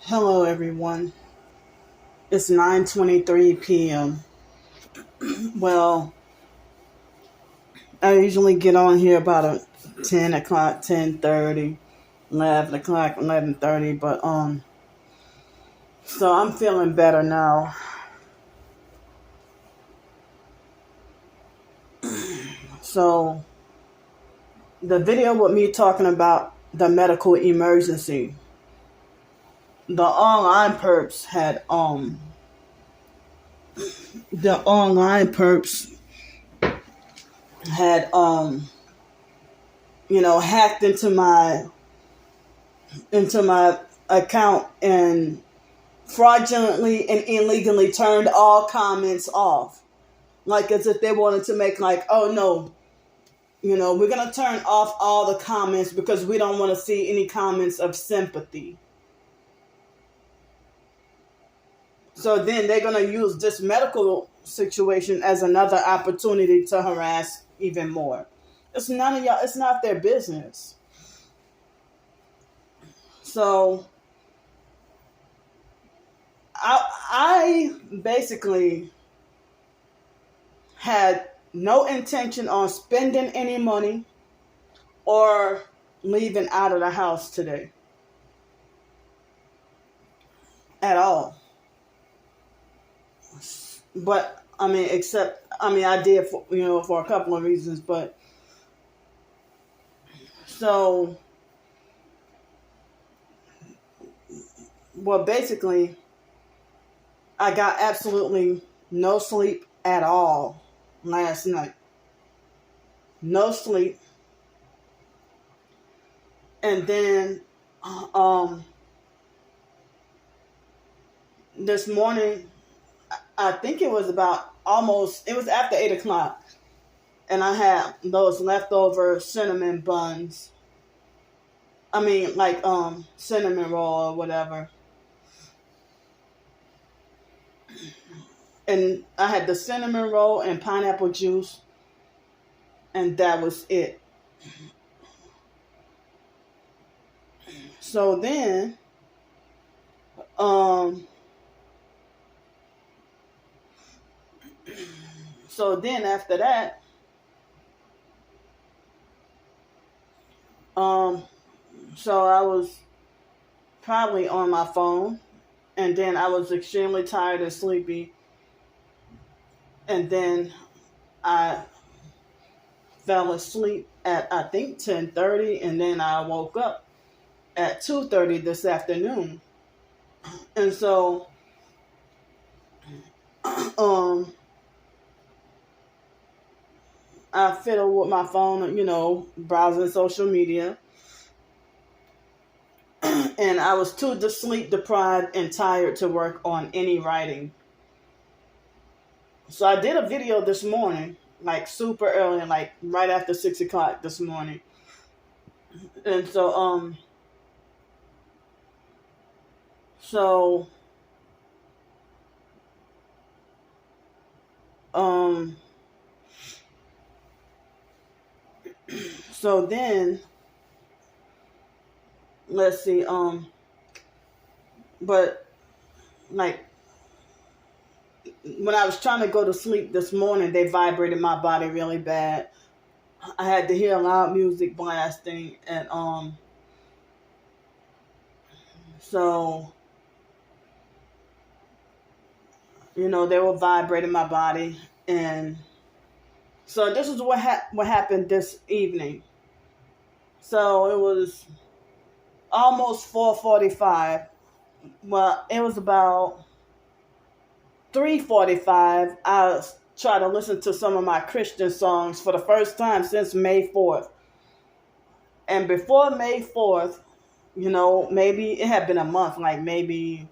Hello, everyone. It's 9:23 p.m. Well, I usually get on here about 10 o'clock, 10:30, 11 o'clock, 11:30, but so I'm feeling better now. So the video with me talking about the medical emergency, the online perps had the online perps had hacked into my account and fraudulently and illegally turned all comments off. Like as if they wanted to make like, oh no, we're going to turn off all the comments because we don't want to see any comments of sympathy. So then they're going to use this medical situation as another opportunity to harass even more. It's none of y'all, it's not their business. So I basically had no intention on spending any money or leaving out of the house today at all. But I did for a couple of reasons, but so basically I got absolutely no sleep at all last night. No sleep. And then this morning, I think it was after 8 o'clock, and I had those leftover cinnamon buns. Cinnamon roll or whatever. And I had the cinnamon roll and pineapple juice, and that was it. So then, after that, so I was probably on my phone, and then I was extremely tired and sleepy, and then I fell asleep at I think 10:30, and then I woke up at 2:30 this afternoon, and so I fiddled with my phone, browsing social media. And I was too sleep deprived and tired to work on any writing. So I did a video this morning, like super early, like right after 6 o'clock this morning. And so then let's see, but like when I was trying to go to sleep this morning, they vibrated my body really bad. I had to hear loud music blasting, and so they were vibrating my body, and so this is what happened this evening. So it was almost 4:45. Well, it was about 3:45. I tried to listen to some of my Christian songs for the first time since May 4th. And before May 4th, maybe it had been a month, like maybe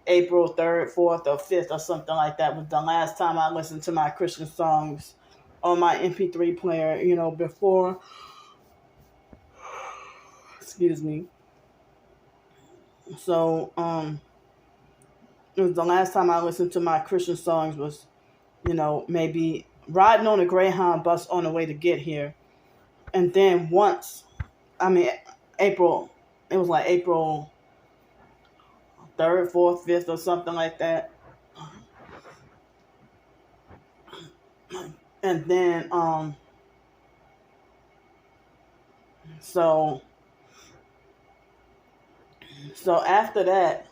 April 3rd, 4th, or 5th, or something like that was the last time I listened to my Christian songs on my MP3 player, before, excuse me. So, it was the last time I listened to my Christian songs was, maybe riding on a Greyhound bus on the way to get here. And then April, it was like April third, fourth, fifth, or something like that. And then so after that,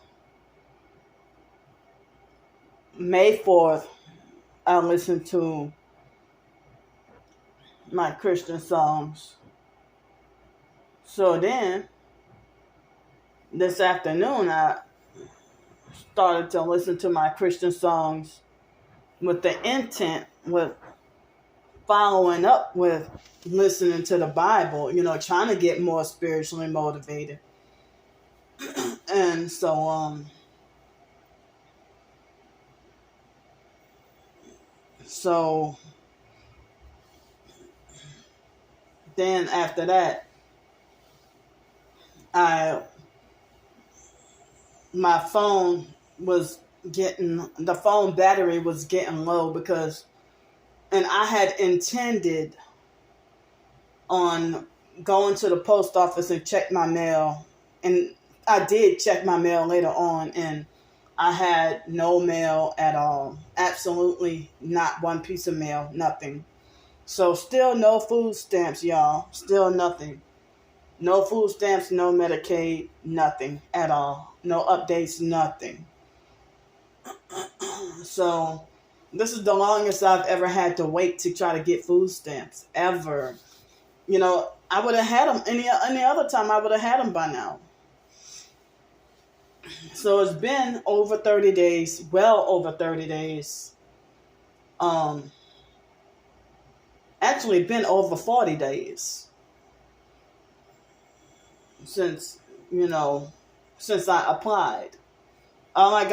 May 4th, I listened to my Christian songs. So then, this afternoon, I started to listen to my Christian songs with the intent, with following up with listening to the Bible, trying to get more spiritually motivated. And so then after that, my phone the phone battery was getting low and I had intended on going to the post office and check my mail, and I did check my mail later on, and I had no mail at all. Absolutely not one piece of mail, nothing. So still no food stamps, y'all. Still nothing. No food stamps, no Medicaid, nothing at all. No updates, nothing. So this is the longest I've ever had to wait to try to get food stamps, ever. I would have had them any other time. I would have had them by now. So it's been over 30 days, well over 30 days. Actually been over 40 days since I applied. I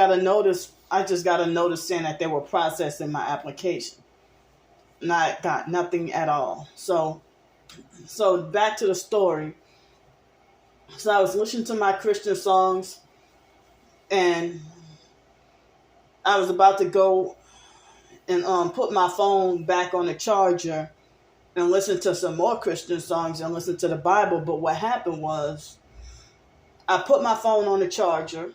just got a notice saying that they were processing my application. And I got nothing at all. So back to the story. So I was listening to my Christian songs, and I was about to go and put my phone back on the charger and listen to some more Christian songs and listen to the Bible. But what happened was, I put my phone on the charger,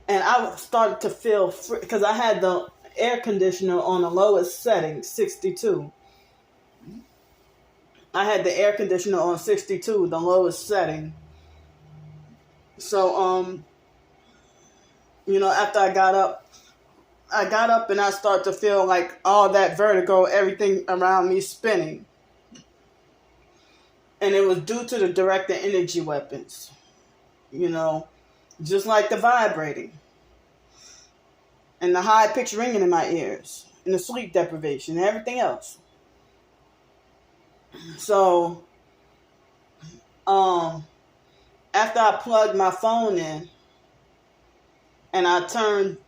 and I started to feel free because I had the air conditioner on the lowest setting, 62. I had the air conditioner on 62, the lowest setting. So, after I got up and I started to feel like all that vertigo, everything around me spinning. And it was due to the directed energy weapons. Just like the vibrating. And the high-pitched ringing in my ears. And the sleep deprivation and everything else. So, after I plugged my phone in and I turned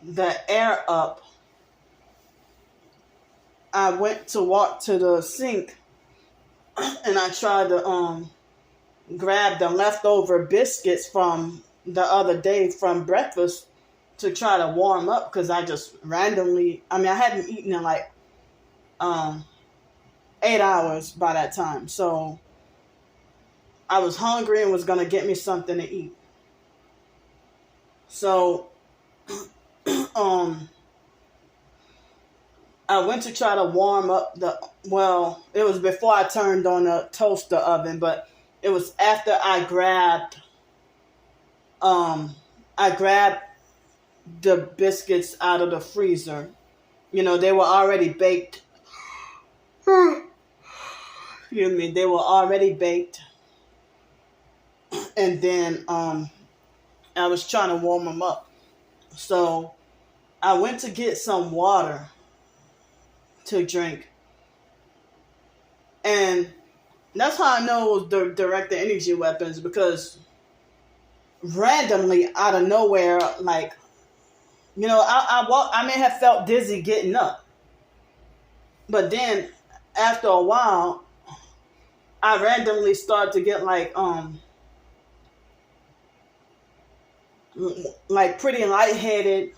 the air up, I went to walk to the sink and I tried to grab the leftover biscuits from the other day from breakfast to try to warm up, because I just randomly, I hadn't eaten in like 8 hours by that time. So I was hungry and was going to get me something to eat. So I went to try to warm up it was before I turned on the toaster oven, but it was after I grabbed the biscuits out of the freezer. They were already baked. Excuse me, they were already baked. And then I was trying to warm them up. So I went to get some water to drink. And that's how I know it was the directed energy weapons, because randomly out of nowhere, like, I may have felt dizzy getting up. But then after a while, I randomly started to get like pretty lightheaded,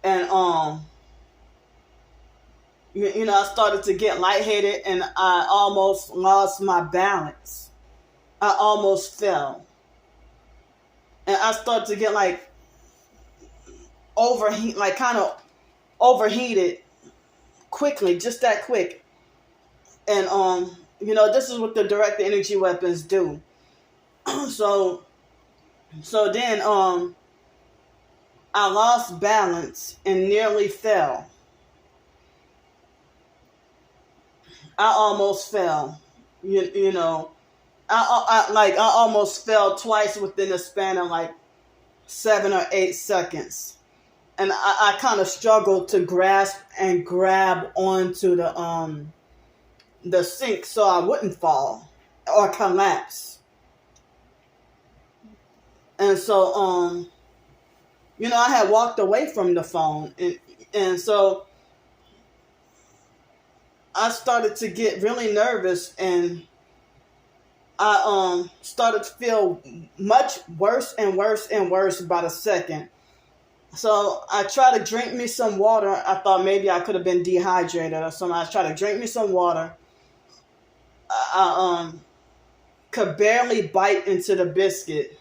and I started to get lightheaded, and I almost lost my balance. I almost fell. and I started to get like kind of overheated quickly, just that quick. And this is what the direct energy weapons do. so then I lost balance and nearly fell. I almost fell. I almost fell twice within a span of like 7 or 8 seconds. And I kind of struggled to grasp and grab onto the sink so I wouldn't fall or collapse. And so I had walked away from the phone, and so I started to get really nervous, and I started to feel much worse and worse and worse by the second. So I tried to drink me some water. I thought maybe I could have been dehydrated or something. I tried to drink me some water. I could barely bite into the biscuit,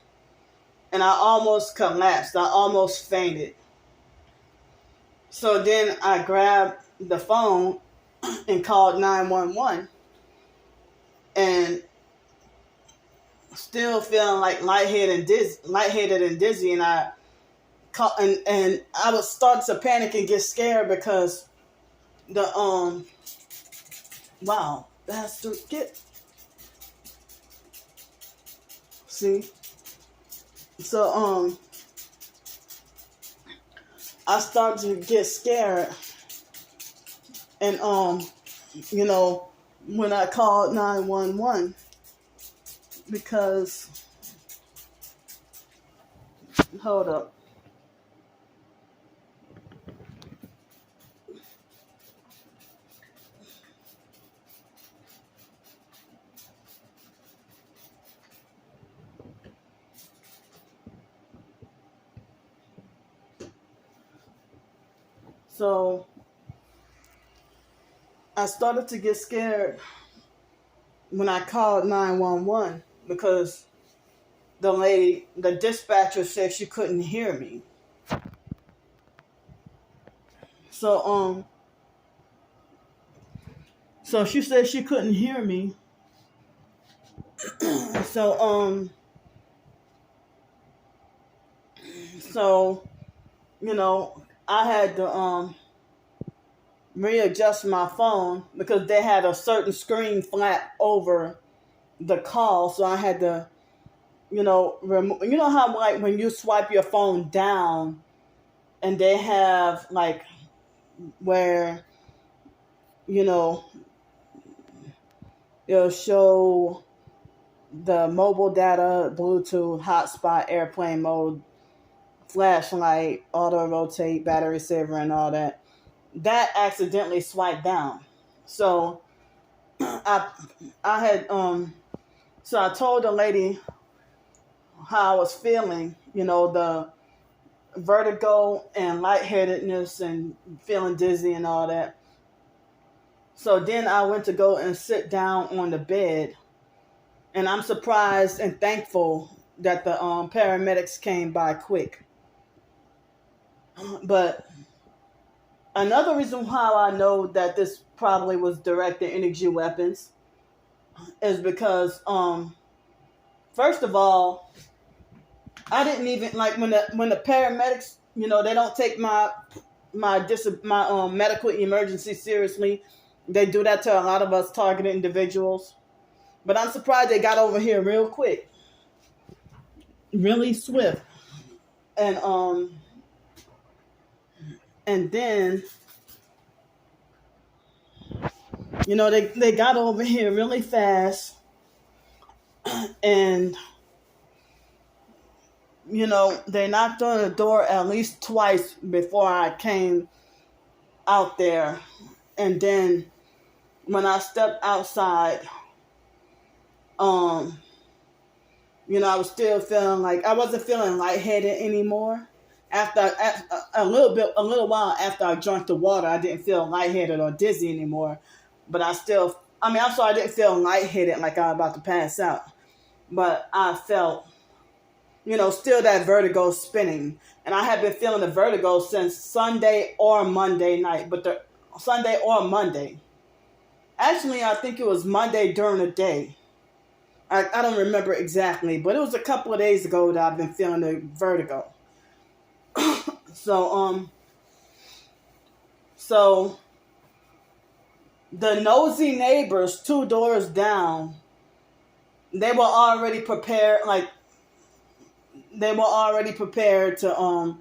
and I almost collapsed. I almost fainted. So then I grabbed the phone and called 911, and still feeling like lightheaded and dizzy, and I would start to panic and get scared because the wow, that's to get see. So I started to get scared, and when I called 911, because hold up. So I started to get scared when I called 911 because the dispatcher said she couldn't hear me. So she said she couldn't hear me. So I had to readjust my phone because they had a certain screen flap over the call, so I had to remove. You know how like when you swipe your phone down and they have like where it'll show the mobile data, Bluetooth, hotspot, airplane mode, flashlight, auto rotate, battery saver, and all that. That accidentally swiped down. So I had so I told the lady how I was feeling, the vertigo and lightheadedness and feeling dizzy and all that. So then I went to go and sit down on the bed, and I'm surprised and thankful that the paramedics came by quick. But another reason how I know that this probably was directed energy weapons is because, first of all, I didn't even like when the paramedics, they don't take my medical emergency seriously. They do that to a lot of us targeted individuals. But I'm surprised they got over here real quick, really swift, and then they got over here really fast, and they knocked on the door at least twice before I came out there, and then when I stepped outside, I was still feeling like I wasn't feeling lightheaded anymore. After a little while after I drank the water, I didn't feel lightheaded or dizzy anymore. But I'm sorry, I didn't feel lightheaded like I was about to pass out. But I felt still that vertigo spinning. And I had been feeling the vertigo since Sunday or Monday night, but the Sunday or Monday. Actually, I think it was Monday during the day. I don't remember exactly, but it was a couple of days ago that I've been feeling the vertigo. So the nosy neighbors 2 doors down, they were already prepared, to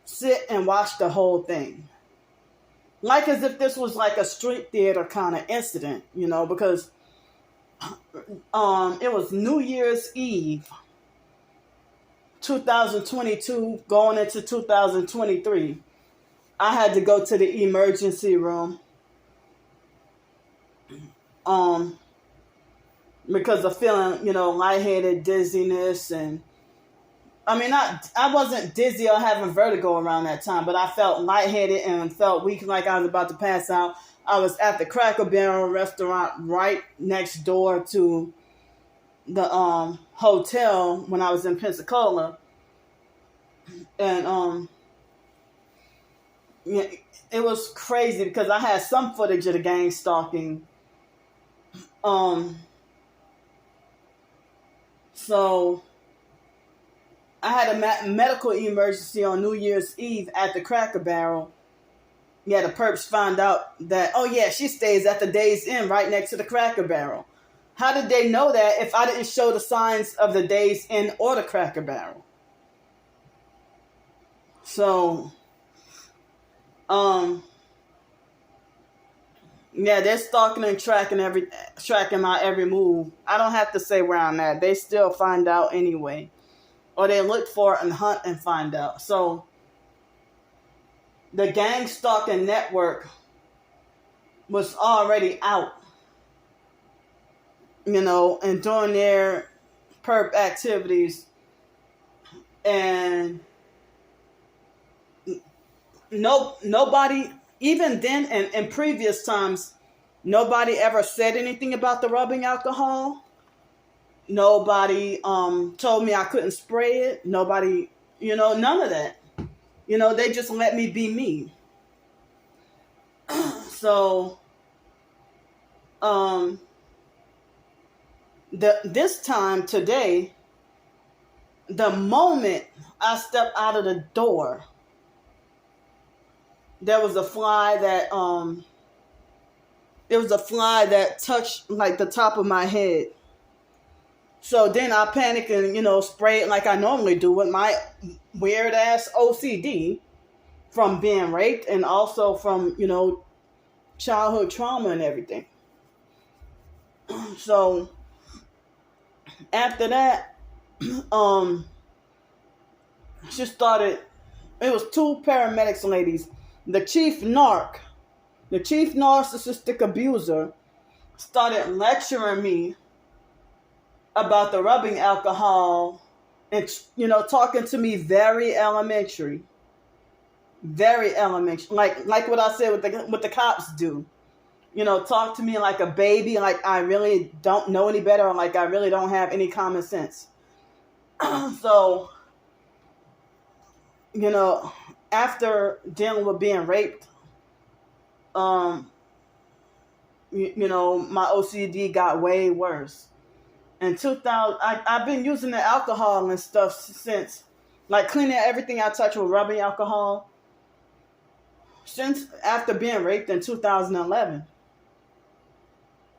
sit and watch the whole thing. Like as if this was like a street theater kind of incident, because it was New Year's Eve, 2022, going into 2023. I had to go to the emergency room because of feeling, lightheaded, dizziness, and I wasn't dizzy or having vertigo around that time, but I felt lightheaded and felt weak, like I was about to pass out. I was at the Cracker Barrel restaurant right next door to the hotel when I was in Pensacola, and it was crazy because I had some footage of the gang stalking. So I had a medical emergency on New Year's Eve at the Cracker Barrel. Yeah, the perps found out that, oh yeah, she stays at the Days Inn right next to the Cracker Barrel. How did they know that if I didn't show the signs of the Days Inn or the Cracker Barrel? So, yeah, they're stalking and tracking my every move. I don't have to say where I'm at. They still find out anyway. Or they look for it and hunt and find out. So the gang stalking network was already out, and doing their perp activities. And nobody, even then and in previous times, nobody ever said anything about the rubbing alcohol. Nobody told me I couldn't spray it. Nobody, none of that. They just let me be me. So, this time today, the moment I stepped out of the door, there was a fly that touched like the top of my head. So then I panicked and, sprayed like I normally do with my weird ass OCD from being raped and also from, childhood trauma and everything. So after that, she started, it was 2 paramedics ladies. The chief narcissistic abuser, started lecturing me about the rubbing alcohol and, talking to me very elementary, like what I said what the cops do, talk to me like a baby, like I really don't know any better, or like I really don't have any common sense. So, after dealing with being raped, my OCD got way worse. In 2000, I've been using the alcohol and stuff since, like cleaning everything I touch with rubbing alcohol, since after being raped in 2011.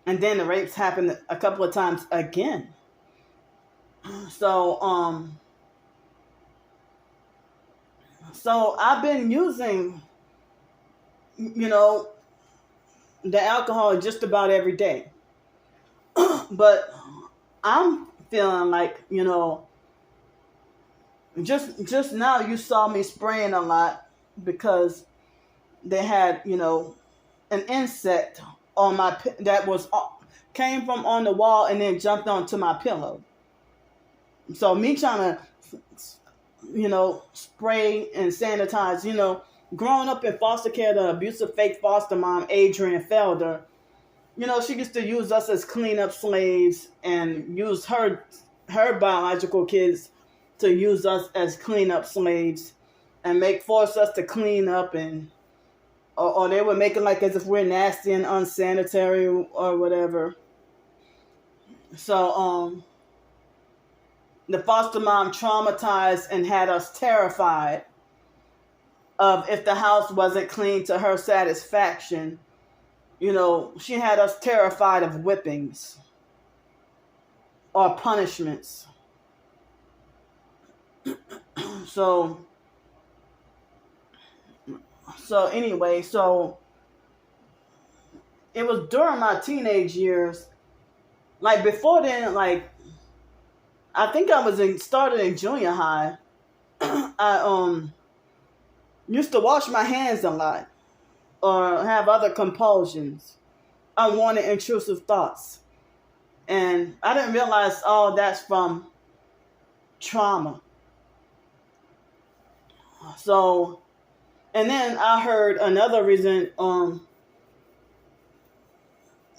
And then the rapes happened a couple of times again. So, so I've been using, the alcohol just about every day. But I'm feeling like, just now you saw me spraying a lot because they had, an insect on came from on the wall and then jumped onto my pillow. So me trying to, spray and sanitize, growing up in foster care, the abusive fake foster mom, Adrian Felder, she used to use us as cleanup slaves and use her biological kids to use us as cleanup slaves and force us to clean up, and or they would make it like as if we're nasty and unsanitary or whatever. So the foster mom traumatized and had us terrified of if the house wasn't clean to her satisfaction. She had us terrified of whippings or punishments. So anyway, it was during my teenage years. Like before then, like I think I started in junior high. I used to wash my hands a lot or have other compulsions, unwanted intrusive thoughts. And I didn't realize all that's from trauma. So, and then I heard another reason,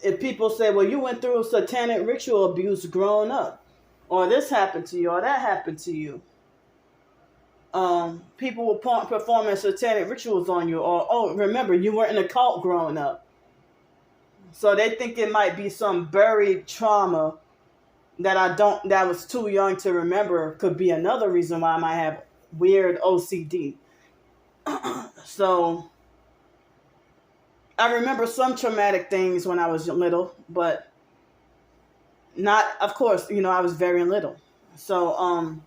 if people say, well, you went through satanic ritual abuse growing up, or this happened to you, or that happened to you. People will performing satanic rituals on you, or, oh, remember, you were in a cult growing up. So they think it might be some buried trauma that was too young to remember, could be another reason why I might have weird OCD. So I remember some traumatic things when I was little, but not, of course, I was very little. So,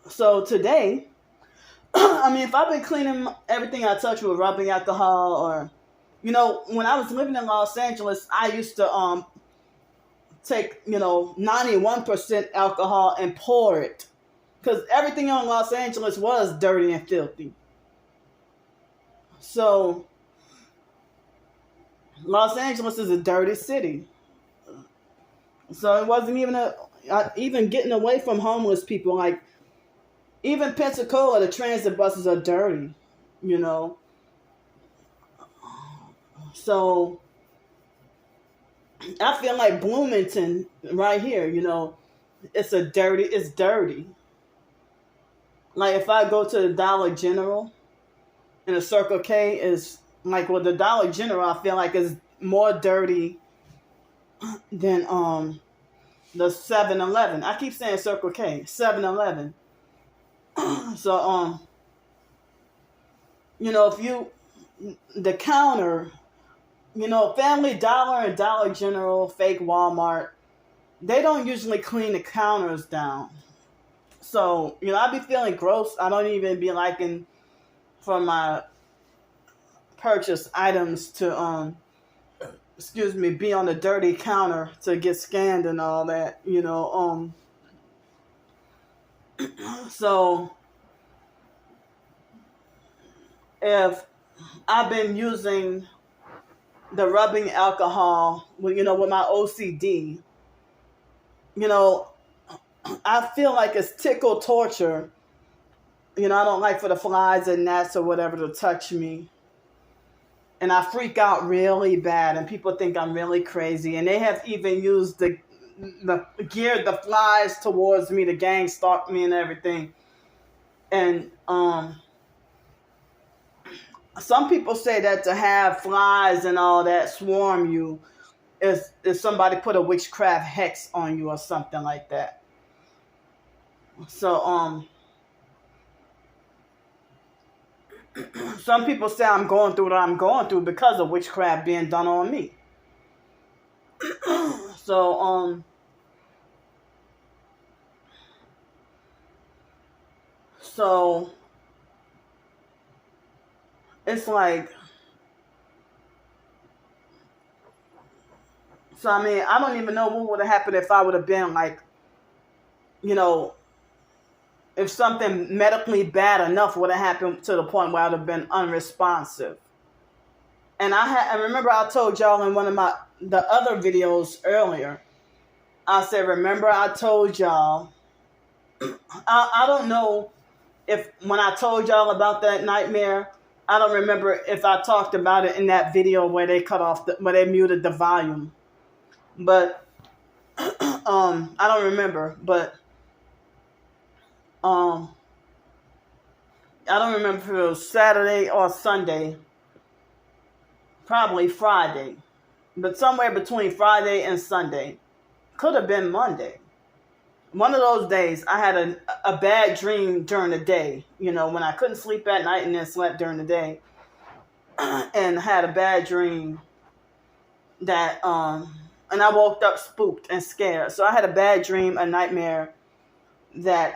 so today, I mean, if I've been cleaning everything I touch with rubbing alcohol, or, when I was living in Los Angeles, I used to take, 91% alcohol and pour it, because everything in Los Angeles was dirty and filthy. So Los Angeles is a dirty city. So it wasn't even getting away from homeless people. Like, even Pensacola, the transit buses are dirty, So I feel like Bloomington right here, it's dirty. Like if I go to the Dollar General, and the Circle K is like, well, the Dollar General I feel like is more dirty than the 7-Eleven. I keep saying Circle K, 7-Eleven. So the counter, Family Dollar and Dollar General, fake Walmart, they don't usually clean the counters down. So, I be feeling gross. I don't even be liking for my purchase items to, be on the dirty counter to get scanned and all that, So, if I've been using the rubbing alcohol, with my OCD, I feel like it's tickle torture. I don't like for the flies and gnats or whatever to touch me. And I freak out really bad, and people think I'm really crazy. And they have even used geared the flies towards me. The gang stalked me and everything. And some people say that to have flies and all that swarm you is somebody put a witchcraft hex on you or something like that. So some people say I'm going through what I'm going through because of witchcraft being done on me. So it's like, so I mean, I don't even know what would have happened if I would have been like, if something medically bad enough would have happened to the point where I would have been unresponsive. And I remember I told y'all in one of the other videos earlier, I said, remember I told y'all, I don't know if when I told y'all about that nightmare, I don't remember if I talked about it in that video where they where they muted the volume. But I don't remember. But Um, I don't remember if it was Saturday or Sunday. Probably Friday. But somewhere between Friday and Sunday. Could have been Monday. One of those days, I had a bad dream during the day. You know, when I couldn't sleep at night and then slept during the day. And had a bad dream that, and I woke up spooked and scared. So I had a bad dream, a nightmare that,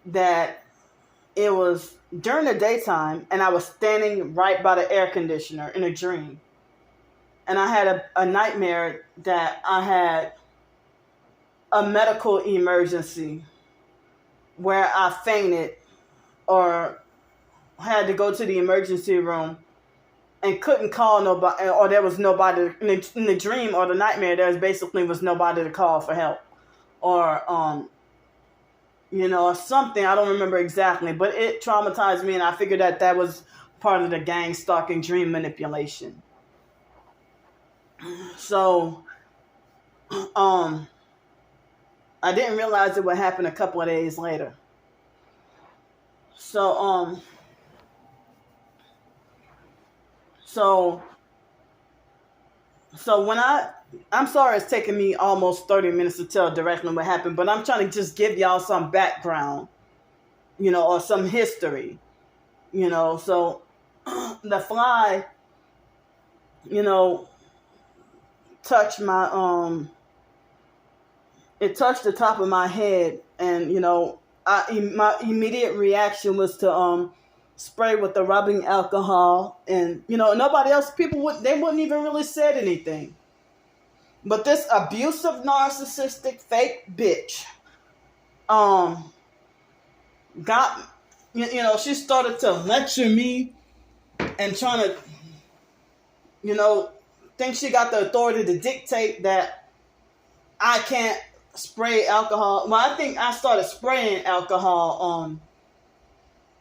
that it was during the daytime and I was standing right by the air conditioner in a dream. And I had a nightmare that I had a medical emergency where I fainted or had to go to the emergency room and couldn't call nobody, or there was nobody in the dream or the nightmare. There was nobody to call for help, or or something. I don't remember exactly, but it traumatized me, and I figured that was part of the gang stalking dream manipulation. So, I didn't realize it would happen a couple of days later. So, So when I'm sorry it's taking me almost 30 minutes to tell directly what happened, but I'm trying to just give y'all some background, or some history, So the fly, touched it touched the top of my head, and my immediate reaction was to spray with the rubbing alcohol, and nobody else, they wouldn't even really said anything. But this abusive, narcissistic, fake bitch got, she started to lecture me and trying to, think she got the authority to dictate that I can't spray alcohol. Well, I think I started spraying alcohol.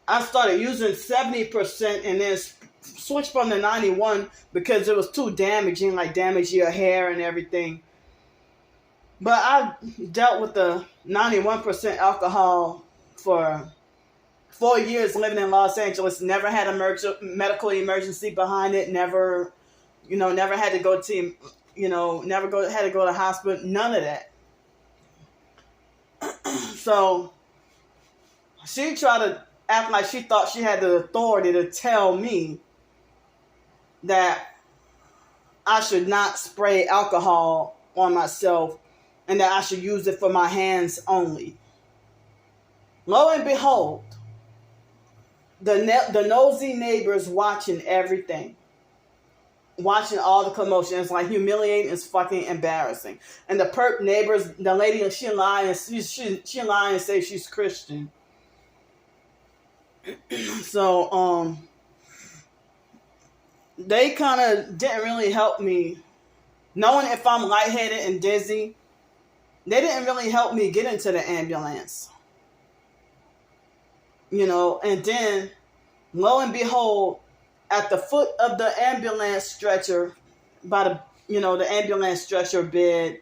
I started using 70% and then switched from the 91 because it was too damaging, like damage your hair and everything. But I dealt with the 91% alcohol for 4 years living in Los Angeles. Never had a medical emergency behind it. Never had to go to, had to go to the hospital. None of that. So she tried to act like she thought she had the authority to tell me that I should not spray alcohol on myself and that I should use it for my hands only. Lo and behold, the nosy neighbors watching everything, watching all the commotion. It's like humiliating. It's fucking embarrassing. And the perp neighbors, the lady, she lying. She lying and say she's Christian. So they kind of didn't really help me. Knowing if I'm lightheaded and dizzy, they didn't really help me get into the ambulance. And then, lo and behold, at the foot of the ambulance stretcher, by the ambulance stretcher bed,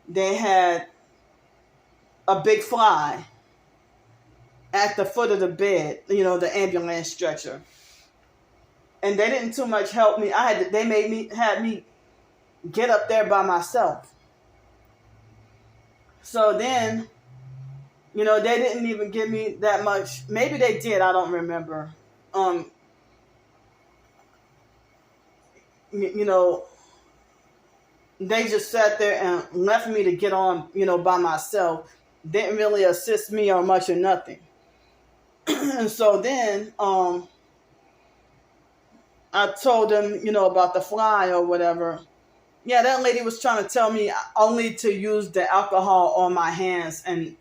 they had a big fly at the foot of the bed, the ambulance stretcher. And they didn't too much help me. Had me get up there by myself. So then, they didn't even give me that much. Maybe they did, I don't remember. They just sat there and left me to get on, by myself. Didn't really assist me or much or nothing. And so then, I told them, about the fly or whatever. Yeah, that lady was trying to tell me only to use the alcohol on my hands. And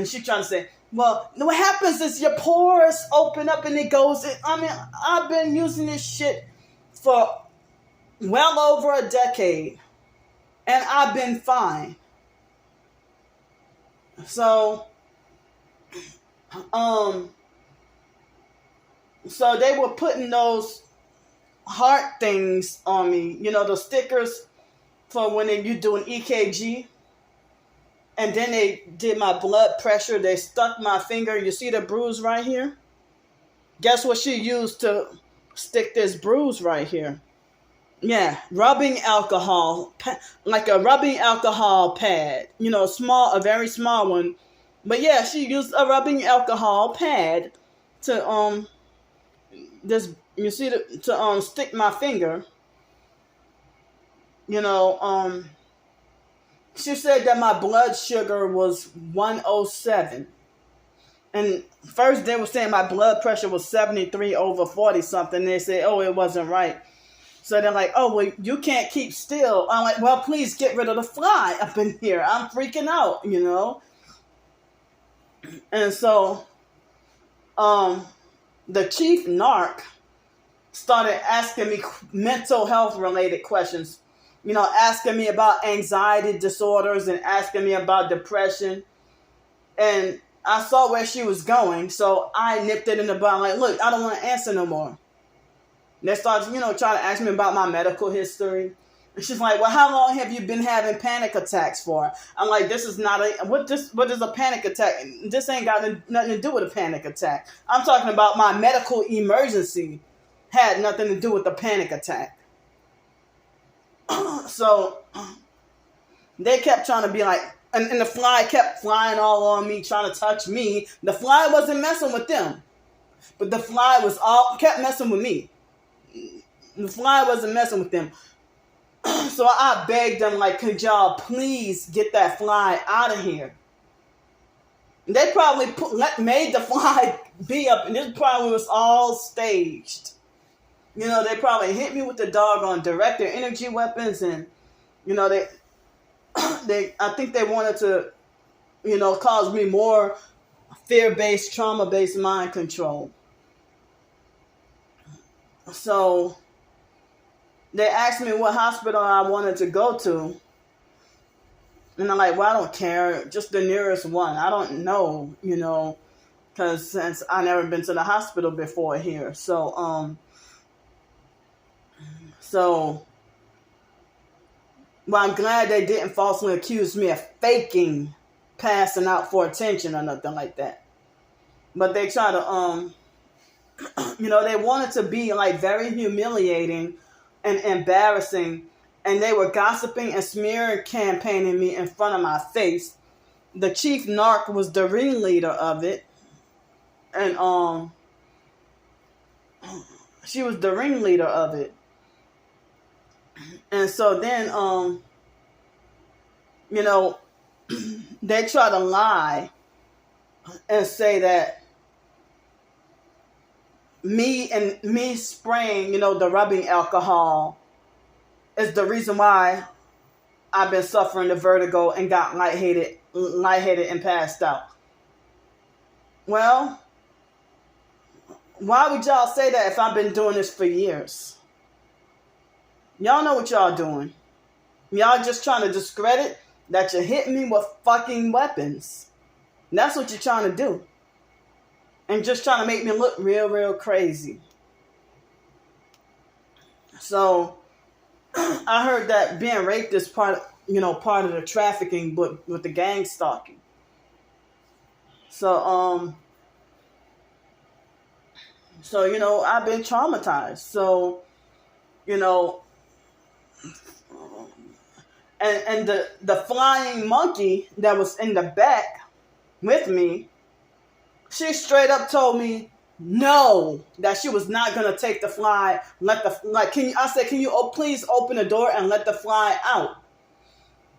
she trying to say, well, what happens is your pores open up and it goes in. I mean, I've been using this shit for well over a decade. And I've been fine. So, so they were putting those heart things on me, the stickers for when you do an EKG. And then they did my blood pressure. They stuck my finger. You see the bruise right here? Guess what she used to stick this bruise right here? Yeah, rubbing alcohol, like a rubbing alcohol pad. A very small one. But yeah, she used a rubbing alcohol pad to to stick my finger. She said that my blood sugar was 107. And first they were saying my blood pressure was 73/40 something. They said, oh, it wasn't right. So they're like, oh, well, you can't keep still. I'm like, well, please get rid of the fly up in here. I'm freaking out. And so the chief narc started asking me mental health related questions, asking me about anxiety disorders and asking me about depression. And I saw where she was going, so I nipped it in the bud. Like, look, I don't want to answer no more. And they started, trying to ask me about my medical history. And she's like, well, how long have you been having panic attacks for? I'm like, this is not what is a panic attack? This ain't got nothing to do with a panic attack. I'm talking about my medical emergency had nothing to do with the panic attack. So they kept trying to be like, and the fly kept flying all on me, trying to touch me. The fly wasn't messing with them, but the fly kept messing with me. The fly wasn't messing with them. So I begged them, like, could y'all please get that fly out of here? They probably made the fly be up, and this probably was all staged. They probably hit me with the doggone directed energy weapons, and I think they wanted to, cause me more fear-based, trauma-based mind control. So they asked me what hospital I wanted to go to. And I'm like, well, I don't care. Just the nearest one. I don't know, because since I never been to the hospital before here. So, well, I'm glad they didn't falsely accuse me of faking passing out for attention or nothing like that. But they try to, they wanted to be like very humiliating and embarrassing. And they were gossiping and smear campaigning me in front of my face. The chief narc was the ringleader of it. And she was the ringleader of it. And so then, they try to lie and say that me spraying, the rubbing alcohol is the reason why I've been suffering the vertigo and got lightheaded and passed out. Well, why would y'all say that if I've been doing this for years? Y'all know what y'all doing. Y'all just trying to discredit that you're hitting me with fucking weapons. And that's what you're trying to do. And just trying to make me look real, real crazy. So, I heard that being raped is part of the trafficking, but with the gang stalking. So, I've been traumatized. So, and the flying monkey that was in the back with me, she straight up told me no, that she was not gonna take the fly. Can you please open the door and let the fly out?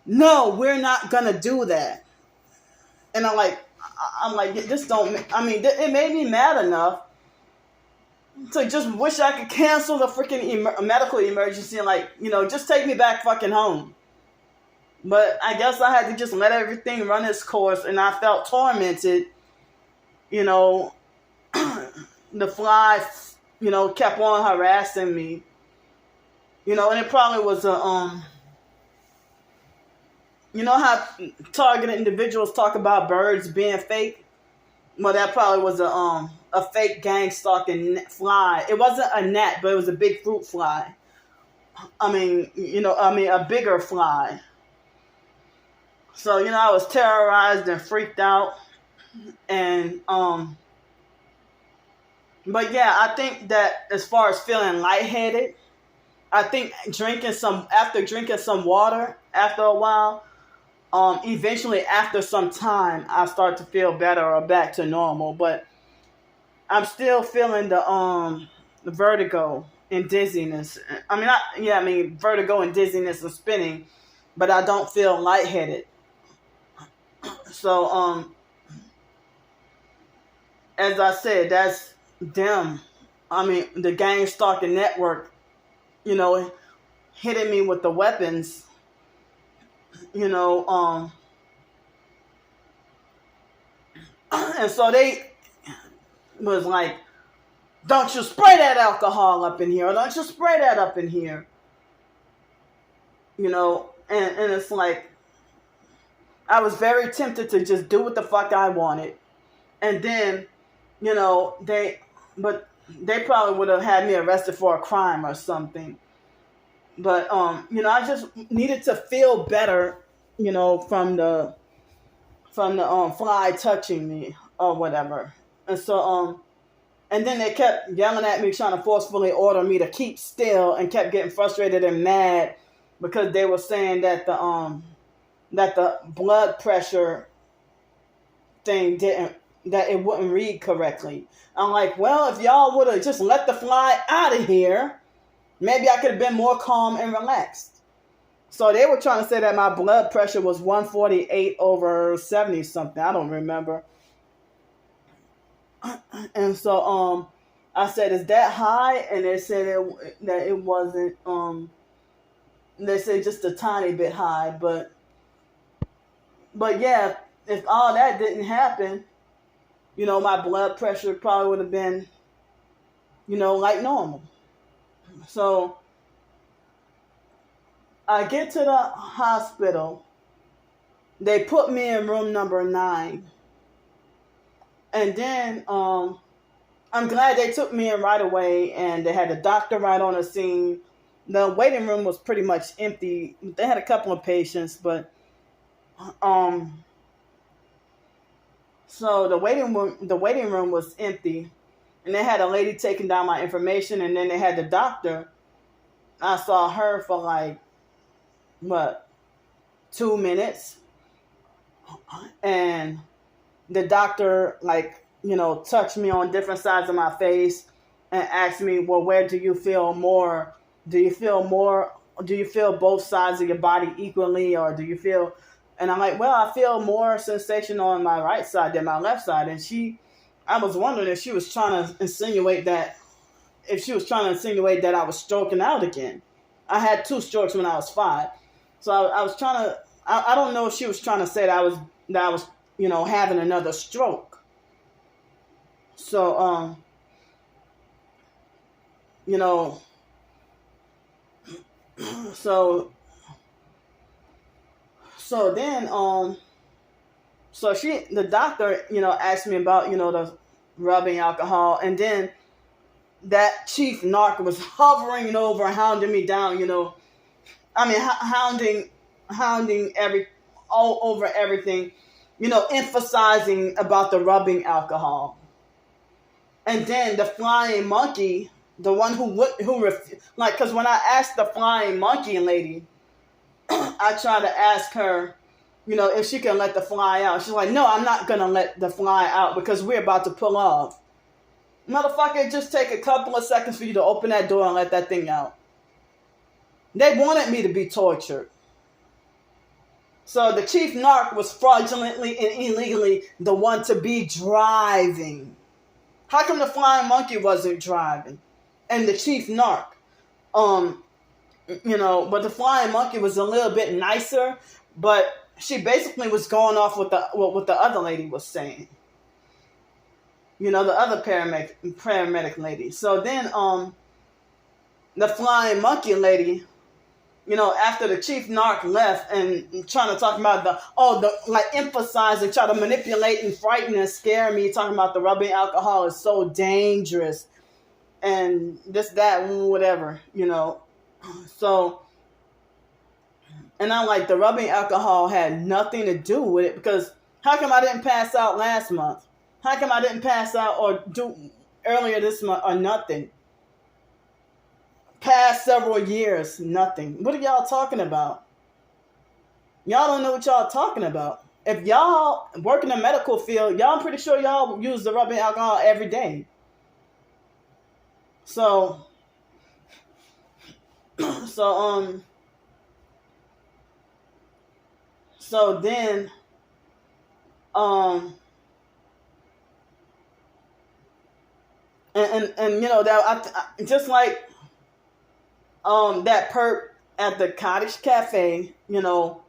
No, we're not gonna do that. And I'm like, this don't. I mean, it made me mad enough to just wish I could cancel the freaking medical emergency and just take me back fucking home. But I guess I had to just let everything run its course, and I felt tormented. The fly, kept on harassing me. And it probably was how targeted individuals talk about birds being fake? Well, that probably was a fake gang stalking fly. It wasn't a gnat, but it was a big fruit fly. A bigger fly. So, I was terrorized and freaked out. And, but yeah, I think that as far as feeling lightheaded, I think after drinking some water after a while, eventually after some time, I start to feel better or back to normal. But I'm still feeling the vertigo and dizziness. Vertigo and dizziness and spinning, but I don't feel lightheaded. So, as I said, that's them. The gang stalking network, hitting me with the weapons, and so they was like, don't you spray that alcohol up in here, or don't you spray that up in here, and it's like, I was very tempted to just do what the fuck I wanted. And then, they probably would have had me arrested for a crime or something. But, I just needed to feel better, from the fly touching me or whatever. And so, and then they kept yelling at me, trying to forcefully order me to keep still, and kept getting frustrated and mad because they were saying that the blood pressure thing that it wouldn't read correctly. I'm like, well, if y'all would have just let the fly out of here, maybe I could have been more calm and relaxed. So they were trying to say that my blood pressure was 148/70 something. I don't remember. And so I said, is that high? And they said that it wasn't. They said just a tiny bit high, but yeah, if all that didn't happen, my blood pressure probably would have been, like normal. So I get to the hospital. They put me in room number 9. And then I'm glad they took me in right away, and they had the doctor right on the scene. The waiting room was pretty much empty. They had a couple of patients, but so the waiting room was empty, and they had a lady taking down my information, and then they had the doctor. I saw her for like 2 minutes, and the doctor touched me on different sides of my face and asked me, well, where do you feel more? Do you feel both sides of your body equally, or do you feel? And I'm like, well, I feel more sensation on my right side than my left side. And I was wondering if she was trying to insinuate that I was stroking out again. I had 2 strokes when I was 5. So I was trying to, I don't know if she was trying to say that I was having another stroke. So, so then, the doctor, asked me about, the rubbing alcohol, and then that chief narc was hovering over, hounding me down, hounding all over everything, emphasizing about the rubbing alcohol. And then the flying monkey, the one because when I asked the flying monkey lady, I tried to ask her, if she can let the fly out. She's like, no, I'm not going to let the fly out because we're about to pull off. Motherfucker, it just take a couple of seconds for you to open that door and let that thing out. They wanted me to be tortured. So the chief narc was fraudulently and illegally the one to be driving. How come the flying monkey wasn't driving? And the chief narc, but the flying monkey was a little bit nicer, but she basically was going off with what the other lady was saying. The other paramedic lady. So then, the flying monkey lady, after the chief narc left and trying to talk about emphasizing, try to manipulate and frighten and scare me, talking about the rubbing alcohol is so dangerous and this, that, whatever, So And I'm like, the rubbing alcohol had nothing to do with it, because how come I didn't pass out last month? How come I didn't pass out or do earlier this month or nothing? Past several years, nothing. What are y'all talking about? Y'all don't know what y'all talking about. If y'all work in the medical field, y'all, I'm pretty sure y'all use the rubbing alcohol every day. So, so then, and you know that I just like that perp at the cottage cafe, you know,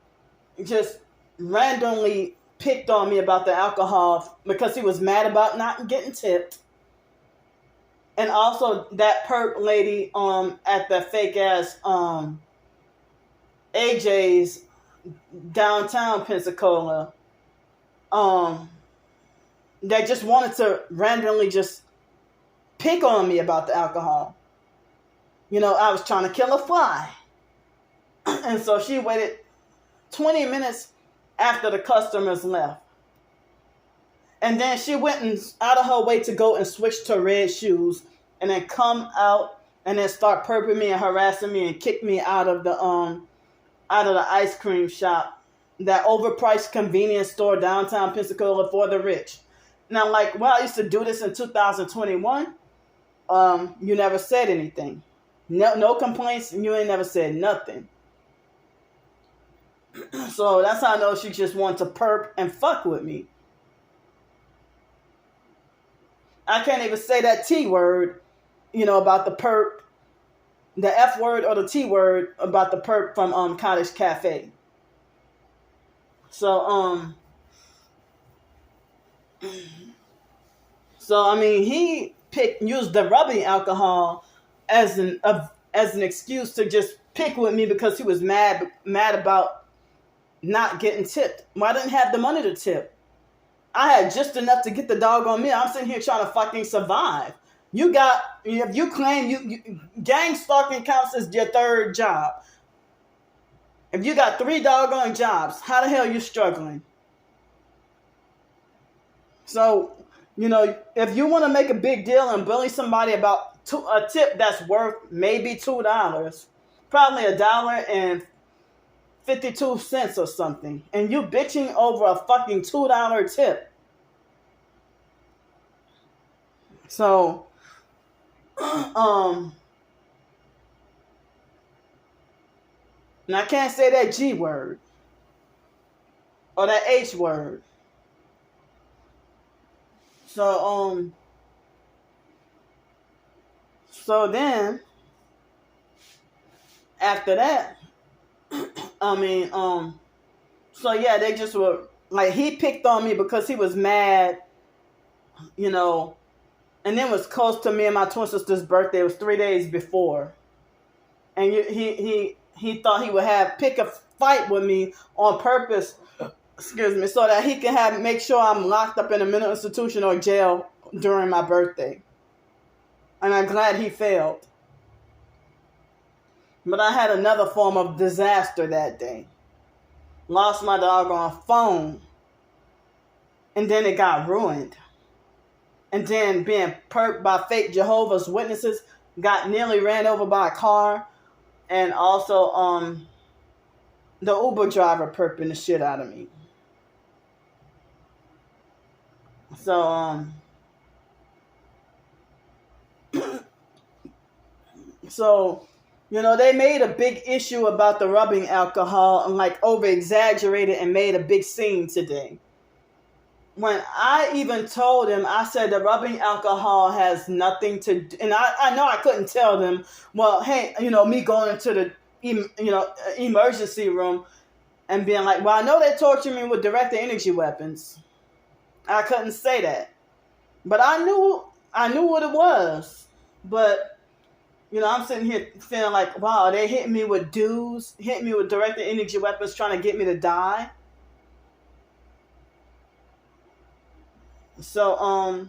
just randomly picked on me about the alcohol because he was mad about not getting tipped. And also that perp lady at the fake ass AJ's downtown Pensacola that just wanted to randomly just pick on me about the alcohol. You know, I was trying to kill a fly. And so she waited 20 minutes after the customers left. And then she went and out of her way to go and switch to red shoes and then come out and then start perping me and harassing me and kick me out of the ice cream shop, that overpriced convenience store downtown Pensacola for the rich. And I'm like, well, I used to do this in 2021. You never said anything. No complaints, and you ain't never said nothing. So that's how I know she just wanted to perp and fuck with me. I can't even say that T word, you know, about the perp, the F word or the T word about the perp from Cottage Cafe. So I mean, he used the rubbing alcohol as an excuse to just pick with me because he was mad about not getting tipped. Well, I didn't have the money to tip. I had just enough to get the dog on me. I'm sitting here trying to fucking survive. If you claim you gang stalking counts as your third job. If you got 3 doggone jobs, how the hell are you struggling? So, you know, if you want to make a big deal and bully somebody about a tip that's worth maybe $2, probably $1.52 or something, and you bitching over a fucking $2 tip. So, and I can't say that G word or that H word. So, so then after that, I mean, so yeah, they just were like, he picked on me because he was mad, you know, and then was close to me and my twin sister's birthday. It was 3 days before, and he thought he would pick a fight with me on purpose, excuse me, so that he can make sure I'm locked up in a mental institution or jail during my birthday. And I'm glad he failed. But I had another form of disaster that day. Lost my doggone phone. And then it got ruined. And then being perked by fake Jehovah's Witnesses, got nearly ran over by a car. And also the Uber driver perping the shit out of me. So so, you know, they made a big issue about the rubbing alcohol and like over exaggerated and made a big scene today. When I even told him, I said the rubbing alcohol has nothing to do, and I know I couldn't tell them, well, hey, you know, me going into the emergency room and being like, well, I know they tortured me with direct energy weapons. I couldn't say that. But I knew what it was. But, you know, I'm sitting here feeling like, wow, they hitting me with dudes, hitting me with direct energy weapons, trying to get me to die. So,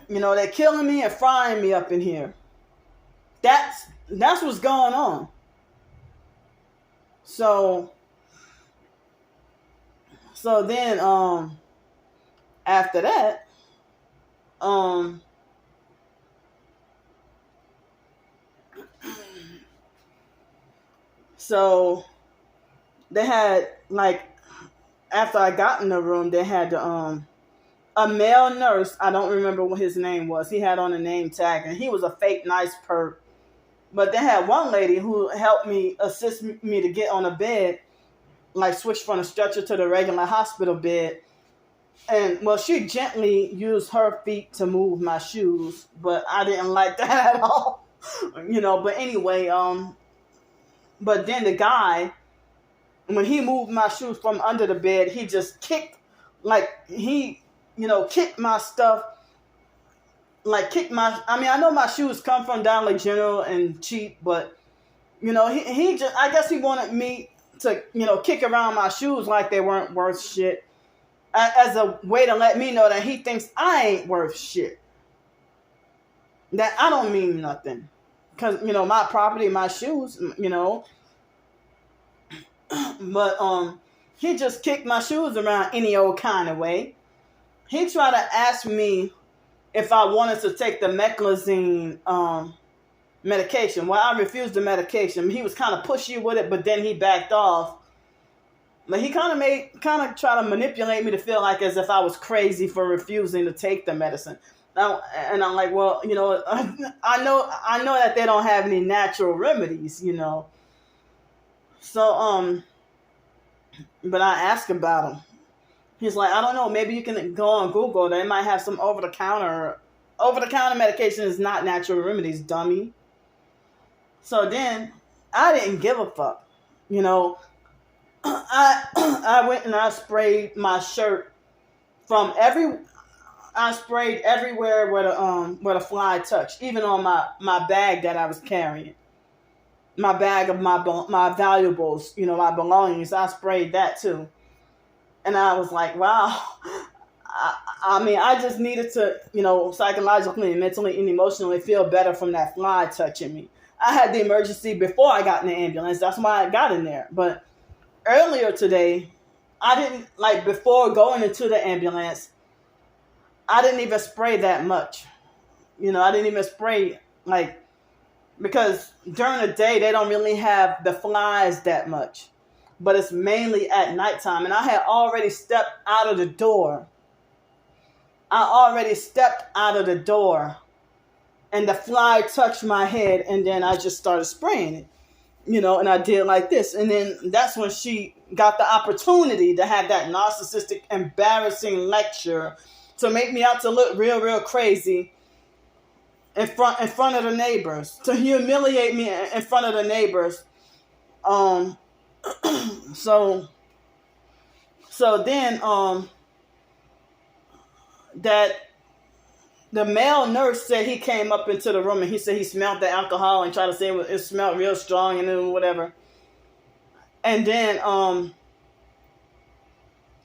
you know, they're killing me and frying me up in here. That's what's going on. So then after that, um so they had like, after I got in the room, they had a male nurse. I don't remember what his name was. He had on a name tag, and he was a fake nice perp. But they had one lady who helped me, assist me to get on a bed, like switch from a stretcher to the regular hospital bed. And well, she gently used her feet to move my shoes, but I didn't like that at all. But anyway, but then the guy, when he moved my shoes from under the bed, he just kicked, like he, kicked my stuff, like kicked my, I mean, I know my shoes come from Dollar General and cheap, but, he just, I guess he wanted me to, kick around my shoes like they weren't worth shit, as a way to let me know that he thinks I ain't worth shit. That I don't mean nothing. Because, my property, my shoes, But he just kicked my shoes around any old kind of way. He tried to ask me if I wanted to take the meclizine medication. Well, I refused the medication. He was kind of pushy with it, but then he backed off. But he kind of tried to manipulate me to feel like as if I was crazy for refusing to take the medicine. And I'm like, well, I know that they don't have any natural remedies, So, but I asked about him. He's like, I don't know, maybe you can go on Google. They might have some over-the-counter medication is not natural remedies, dummy. So then I didn't give a fuck, I went and I sprayed my shirt I sprayed everywhere where the fly touched, even on my bag that I was carrying. My bag of my valuables, my belongings, I sprayed that too. And I was like, wow. I mean, I just needed to, psychologically and mentally and emotionally feel better from that fly touching me. I had the emergency before I got in the ambulance. That's why I got in there. But earlier today, I didn't, like, before going into the ambulance, I didn't even spray that much. I didn't even spray, like, because during the day, they don't really have the flies that much. But it's mainly at nighttime. And I had already stepped out of the door. And the fly touched my head. And then I just started spraying it. And I did like this. And then that's when she got the opportunity to have that narcissistic, embarrassing lecture to make me out to look real, real crazy in front of the neighbors, to humiliate me in front of the neighbors. So then that the male nurse said he came up into the room and he said he smelled the alcohol and tried to say it smelled real strong and then whatever. And then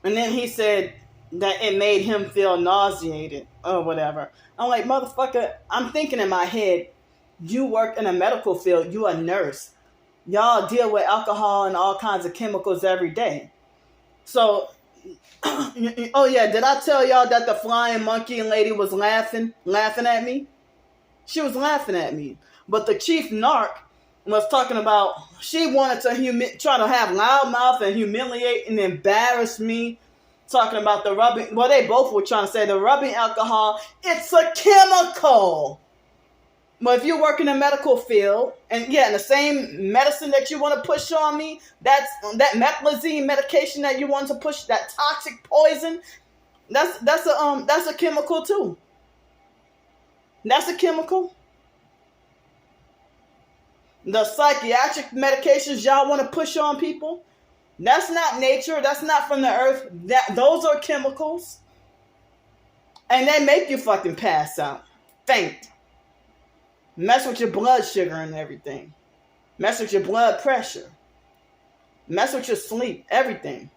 he said that it made him feel nauseated or whatever. I'm like, motherfucker, I'm thinking in my head, you work in a medical field, you a nurse. Y'all deal with alcohol and all kinds of chemicals every day. So, oh yeah, did I tell y'all that the flying monkey lady was laughing at me? She was laughing at me. But the chief narc was talking about, she wanted to try to have loudmouth and humiliate and embarrass me, talking about the rubbing. Well, they both were trying to say the rubbing alcohol, it's a chemical. But if you work in the medical field, and yeah, and the same medicine that you want to push on me, that meclizine medication that you want to push, that toxic poison, that's a chemical too. That's a chemical. The psychiatric medications y'all want to push on people, that's not nature. That's not from the earth. Those are chemicals, and they make you fucking pass out, faint. Mess with your blood sugar and everything. Mess with your blood pressure. Mess with your sleep, everything.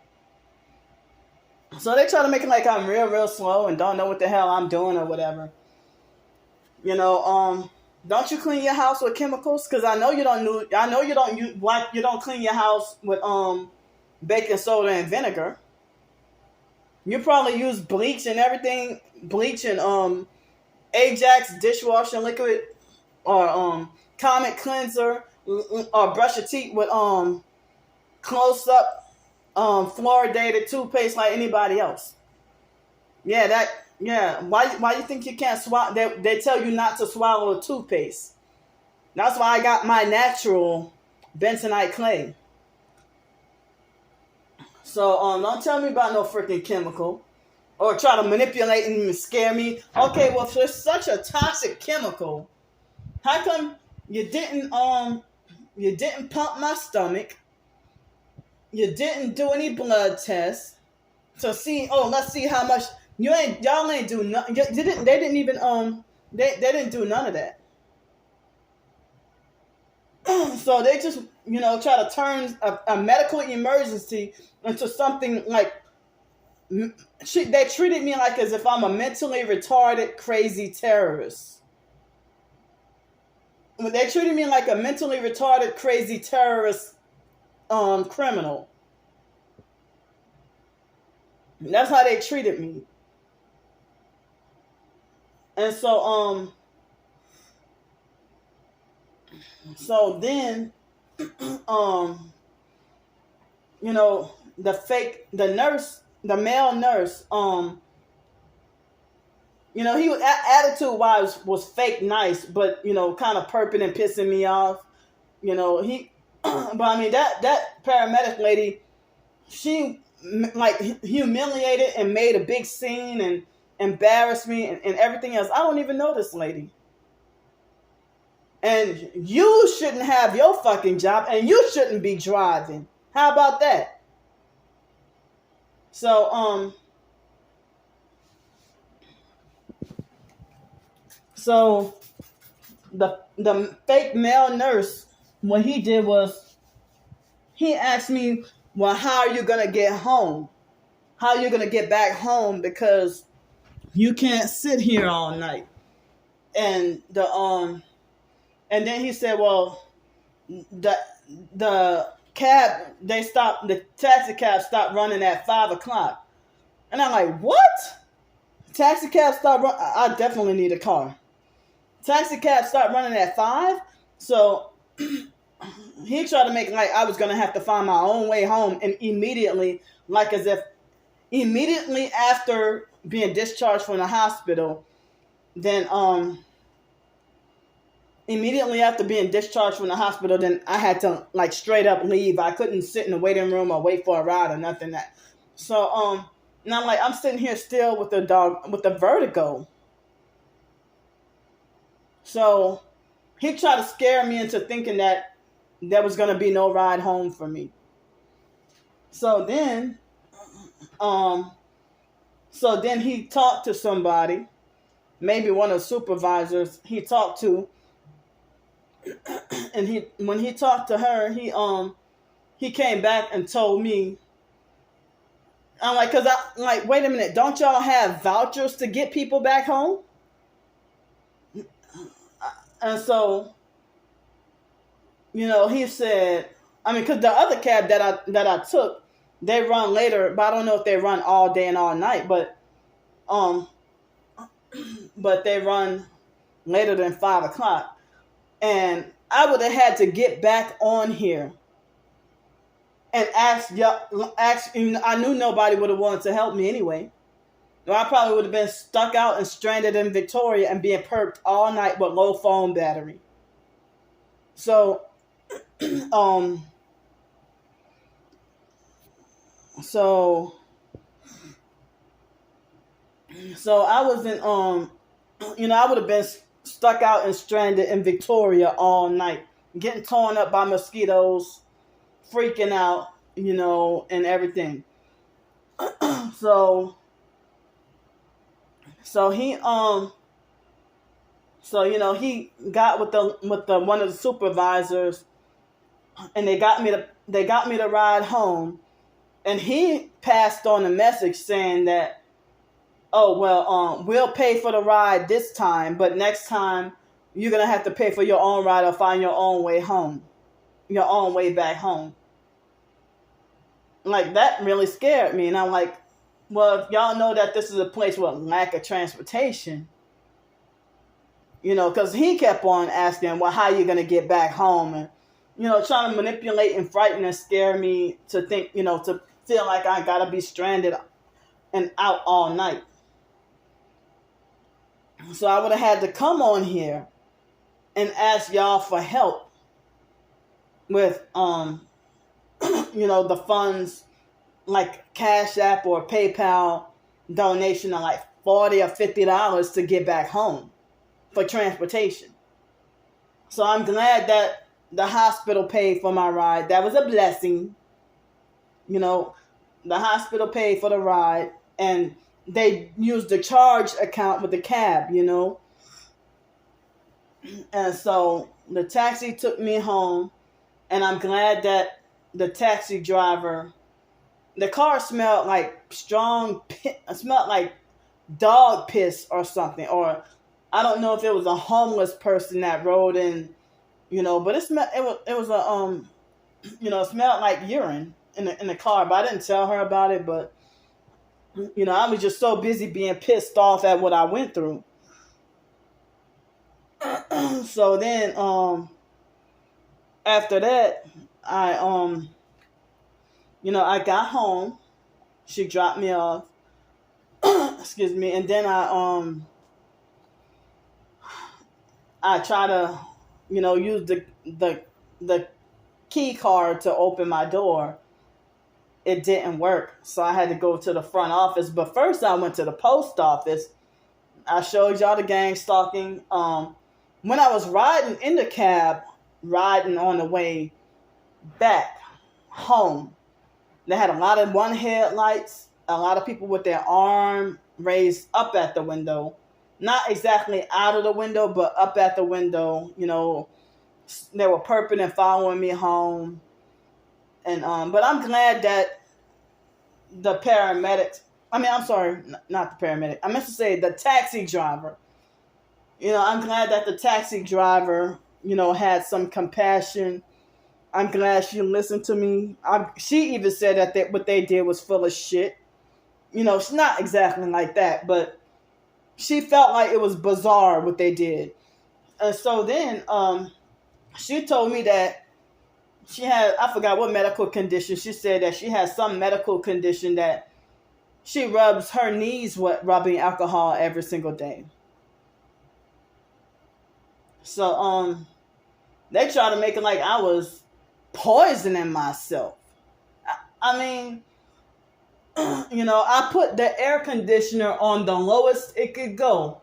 So they try to make it like I'm real, real slow and don't know what the hell I'm doing or whatever. Don't you clean your house with chemicals? Because I know you don't use, why you don't clean your house with baking soda and vinegar. You probably use bleach and everything, bleach and Ajax dishwashing liquid, or Comet cleanser, or brush your teeth with close up fluoridated toothpaste like anybody else. Why you think you can't swallow? They tell you not to swallow toothpaste. That's why I got my natural bentonite clay. So don't tell me about no freaking chemical, or try to manipulate and scare me. Okay, well, if there's such a toxic chemical, how come you didn't pump my stomach? You didn't do any blood tests to see. Oh, let's see how much y'all ain't do nothing. They didn't even they didn't do none of that. So they just try to turn a medical emergency into something like, they treated me like as if I'm a mentally retarded, crazy terrorist. They treated me like a mentally retarded, crazy terrorist criminal. That's how they treated me. And so then the male nurse, he was attitude wise was fake nice, but kind of perping and pissing me off. But I mean that paramedic lady, she like humiliated and made a big scene and embarrassed me and everything else. I don't even know this lady. And you shouldn't have your fucking job, and you shouldn't be driving. How about that? So the fake male nurse, what he did was he asked me, well, how are you gonna get home? How are you gonna get back home, because you can't sit here all night? And and then he said, well, the taxi cab stopped running at 5:00. And I'm like, what? Taxi cab stopped running? I definitely need a car. Taxi cab stopped running at 5? So he tried to make like I was going to have to find my own way home, and immediately, like as if immediately after being discharged from the hospital, then immediately after being discharged from the hospital, then I had to like straight up leave. I couldn't sit in the waiting room or wait for a ride or nothing. So and I'm sitting here still with the vertigo. So he tried to scare me into thinking that there was gonna be no ride home for me. So then he talked to somebody, maybe one of the supervisors he talked to. And when he talked to her, he came back and told me, I'm like, wait a minute, don't y'all have vouchers to get people back home? And so, he said, I mean, because the other cab that I took, they run later, but I don't know if they run all day and all night, but they run later than 5:00. And I would have had to get back on here and ask. I knew nobody would have wanted to help me anyway. I probably would have been stuck out and stranded in Victoria and being perked all night with low phone battery. So, so I wasn't. I would have been stuck out and stranded in Victoria all night, getting torn up by mosquitoes, freaking out, and everything. So he he got with the one of the supervisors, and they got me to ride home, and he passed on a message saying that, oh well, we'll pay for the ride this time, but next time you're going to have to pay for your own ride or find your own way home, your own way back home. Like, that really scared me. And I'm like, well, if y'all know that this is a place with lack of transportation, because he kept on asking, well, how are you going to get back home? And, trying to manipulate and frighten and scare me to think, to feel like I got to be stranded and out all night. So I would have had to come on here and ask y'all for help with, the funds, like CashApp or PayPal donation of like $40 or $50 to get back home for transportation. So I'm glad that the hospital paid for my ride. That was a blessing. The hospital paid for the ride, and they used the charge account with the cab, And so the taxi took me home, and I'm glad that the taxi driver, the car smelled like it smelled like dog piss or something, or I don't know if it was a homeless person that rode in, but it smelled, it was a, it smelled like urine in the car, but I didn't tell her about it, but, I was just so busy being pissed off at what I went through. So then, after that, I got home. She dropped me off. Excuse me. And then I try to, use the key card to open my door. It didn't work. So I had to go to the front office. But first I went to the post office. I showed y'all the gang stalking. When I was riding in the cab, riding on the way back home, they had a lot of one headlights, a lot of people with their arm raised up at the window. Not exactly out of the window, but up at the window. They were perping and following me home. And but I'm glad that the paramedics, I'm sorry, not the paramedic. I meant to say the taxi driver. I'm glad that the taxi driver, had some compassion. I'm glad she listened to me. She even said that what they did was full of shit. She's not exactly like that, but she felt like it was bizarre what they did. And so then she told me that she had, I forgot what medical condition. She said that she has some medical condition that she rubs her knees with rubbing alcohol every single day. So they try to make it like I was poisoning myself. I put the air conditioner on the lowest it could go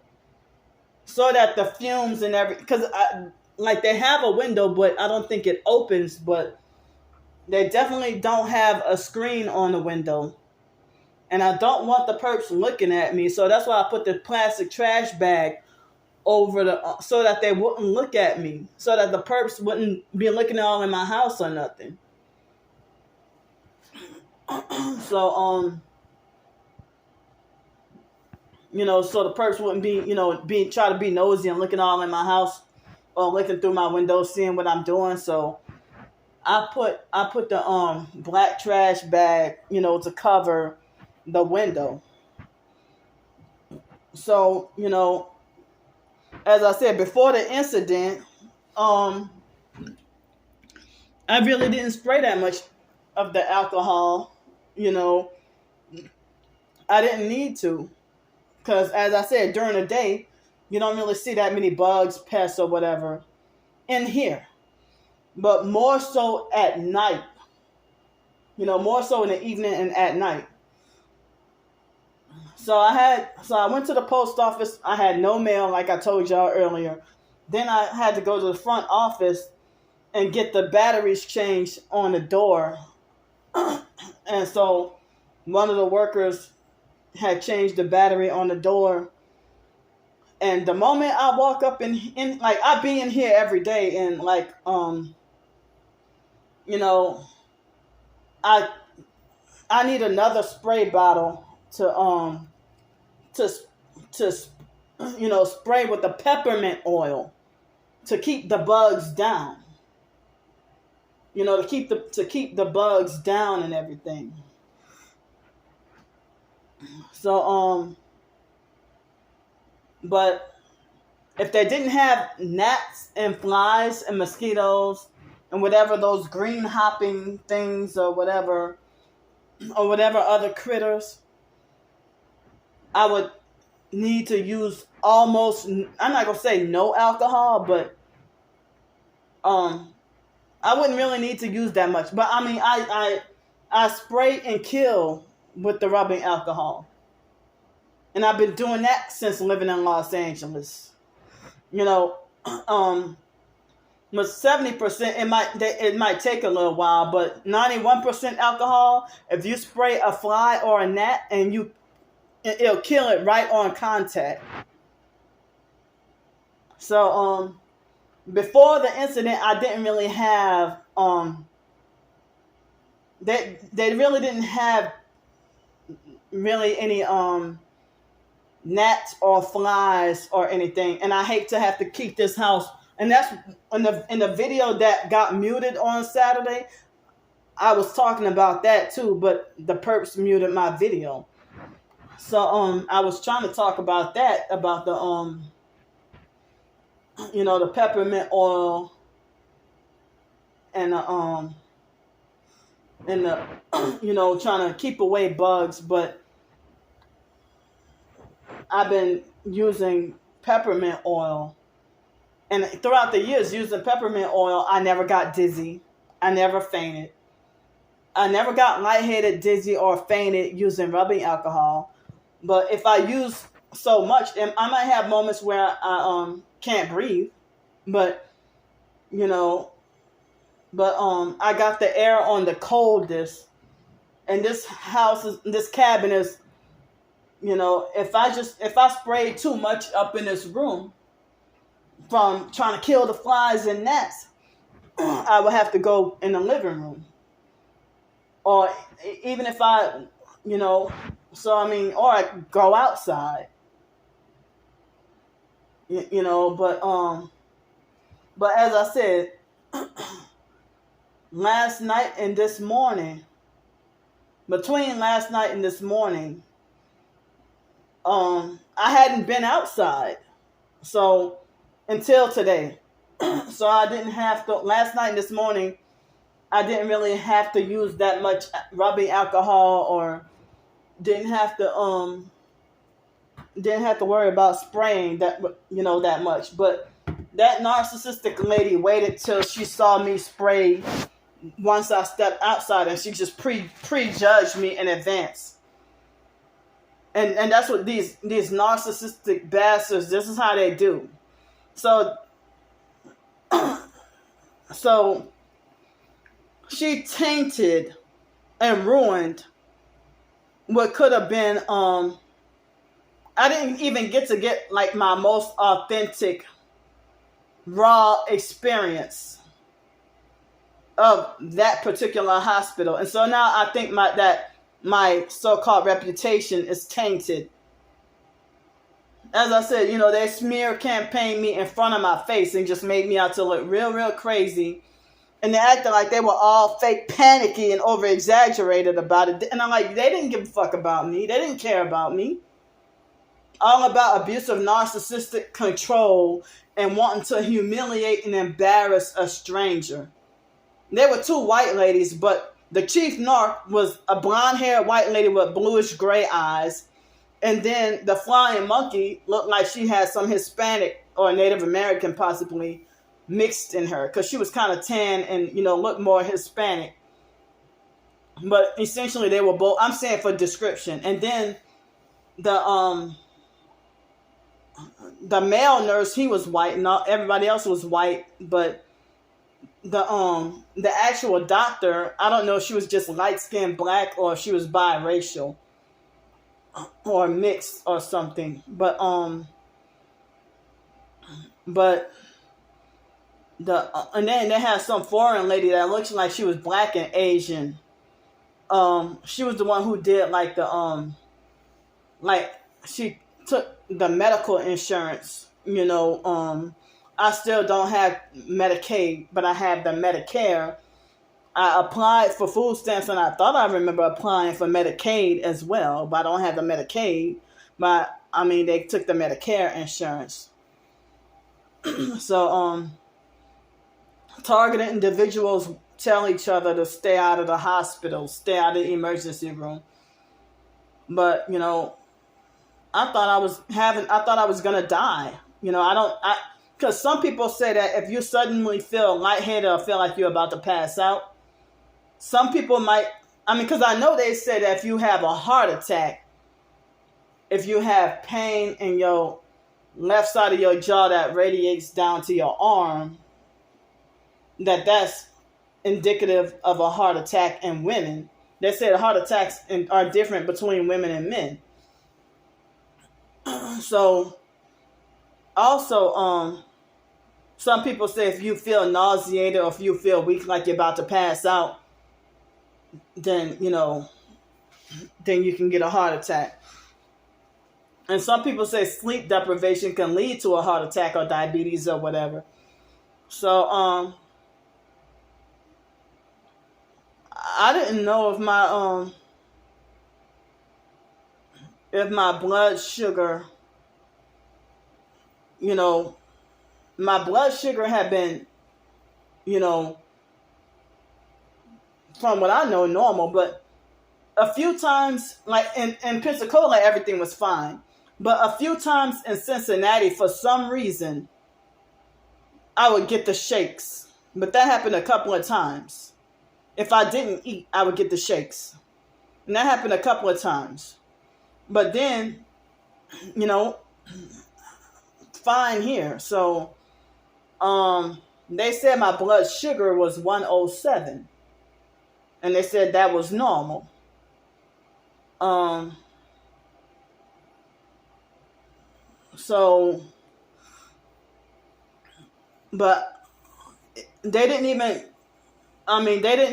so that the fumes and because they have a window, but I don't think it opens, but they definitely don't have a screen on the window. And I don't want the perps looking at me, so that's why I put the plastic trash bag over so that they wouldn't look at me, so that the perps wouldn't be looking all in my house or nothing. So so the perps wouldn't be try to be nosy and looking all in my house or looking through my window, seeing what I'm doing. So I put the black trash bag, to cover the window. So, as I said before the incident, I really didn't spray that much of the alcohol. I didn't need to, because as I said, during the day, you don't really see that many bugs, pests, or whatever in here. But more so at night. More so in the evening and at night. So I went to the post office. I had no mail, like I told y'all earlier. Then I had to go to the front office and get the batteries changed on the door. And so one of the workers had changed the battery on the door. And the moment I walk up in I be in here every day, and I need another spray bottle to spray with the peppermint oil. to keep the bugs down. You know, to keep the bugs down and everything. So but if they didn't have gnats and flies and mosquitoes and whatever those green hopping things or whatever other critters, I would need to use almost, I'm not gonna say no alcohol, but I wouldn't really need to use that much. But I mean, I spray and kill with the rubbing alcohol, and I've been doing that since living in Los Angeles. You know, with 70%, it might take a little while, but 91% alcohol. If you spray a fly or a gnat, and it'll kill it right on contact. So before the incident, I didn't really have they really didn't have really any gnats or flies or anything, and I hate to have to keep this house. And that's in the video that got muted on Saturday. I was talking about that too, but the perps muted my video. So I was trying to talk about that, about the the peppermint oil and the trying to keep away bugs, but I've been using peppermint oil, and throughout the years using peppermint oil, I never got dizzy, I never fainted, I never got lightheaded, dizzy, or fainted using rubbing alcohol. But if I use so much, and I might have moments where I can't breathe, but I got the air on the coldest, and this cabin is, if I spray too much up in this room from trying to kill the flies and gnats, I would have to go in the living room, or even if I, or I go outside, but as I said, last night and this morning, between last night and this morning, I hadn't been outside, so until today, so I didn't have to. Last night and this morning, I didn't really have to use that much rubbing alcohol, or didn't have to worry about spraying that much. But that narcissistic lady waited till she saw me spray once I stepped outside, and she just prejudged me in advance. And that's what these narcissistic bastards, this is how they do. So she tainted and ruined what could have been, I didn't even get like my most authentic, raw experience of that particular hospital. And so now I think my so-called reputation is tainted. As I said, they smear campaign me in front of my face and just made me out to look real, real crazy. And they acted like they were all fake panicky and over-exaggerated about it. And I'm like, they didn't give a fuck about me. They didn't care about me. All about abusive, narcissistic control and wanting to humiliate and embarrass a stranger. There were two white ladies, but the chief narc was a blonde-haired white lady with bluish-gray eyes. And then the flying monkey looked like she had some Hispanic or Native American possibly mixed in her, because she was kind of tan and, looked more Hispanic. But essentially they were both, I'm saying for description. And then the male nurse, he was white, and everybody else was white, but the actual doctor, I don't know if she was just light-skinned black or if she was biracial or mixed or something. But and then they had some foreign lady that looked like she was black and Asian. She was the one who did like the she took the medical insurance, I still don't have Medicaid, but I have the Medicare. I applied for food stamps, and I thought I remember applying for Medicaid as well, but I don't have the Medicaid. But I mean, they took the Medicare insurance. So, targeted individuals tell each other to stay out of the hospital, stay out of the emergency room. But I thought I was gonna die. Because some people say that if you suddenly feel lightheaded or feel like you're about to pass out, some people might, because I know they say that if you have a heart attack, if you have pain in your left side of your jaw that radiates down to your arm, that's indicative of a heart attack in women. They say the heart attacks are different between women and men. So, also, some people say if you feel nauseated or if you feel weak, like you're about to pass out, then you can get a heart attack. And some people say sleep deprivation can lead to a heart attack or diabetes or whatever. So, I didn't know if my blood sugar, my blood sugar had been, from what I know, normal, but a few times, like in Pensacola, everything was fine. But a few times in Cincinnati, for some reason, I would get the shakes. But that happened a couple of times. If I didn't eat, I would get the shakes. And that happened a couple of times. But then, fine here. So, they said my blood sugar was 107. And they said that was normal. So, but they didn't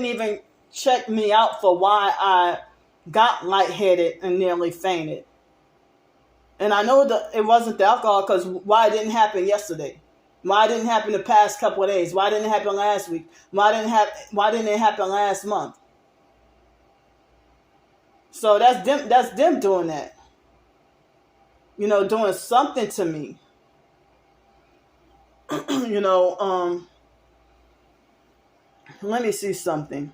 even check me out for why I got lightheaded and nearly fainted. And I know that it wasn't the alcohol, because why it didn't happen yesterday? Why didn't it happen the past couple of days? Why didn't it happen last week? Why didn't it happen last month? So that's them doing that. Doing something to me. Let me see something.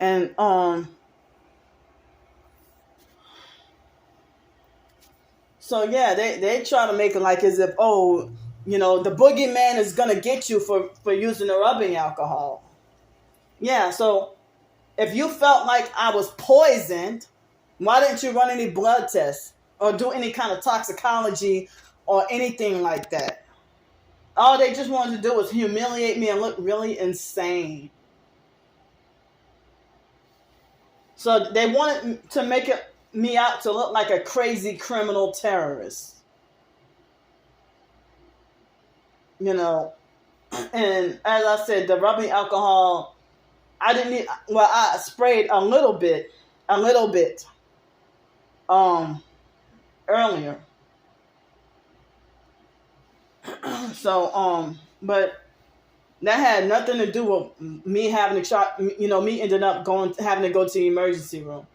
And so yeah, they try to make it like as if, the boogeyman is gonna get you for using the rubbing alcohol. Yeah, so if you felt like I was poisoned, why didn't you run any blood tests or do any kind of toxicology or anything like that? All they just wanted to do was humiliate me and look really insane. So they wanted to make me out to look like a crazy criminal terrorist. And as I said, the rubbing alcohol, I sprayed a little bit, earlier. So, but that had nothing to do with me having to try, me ended up having to go to the emergency room.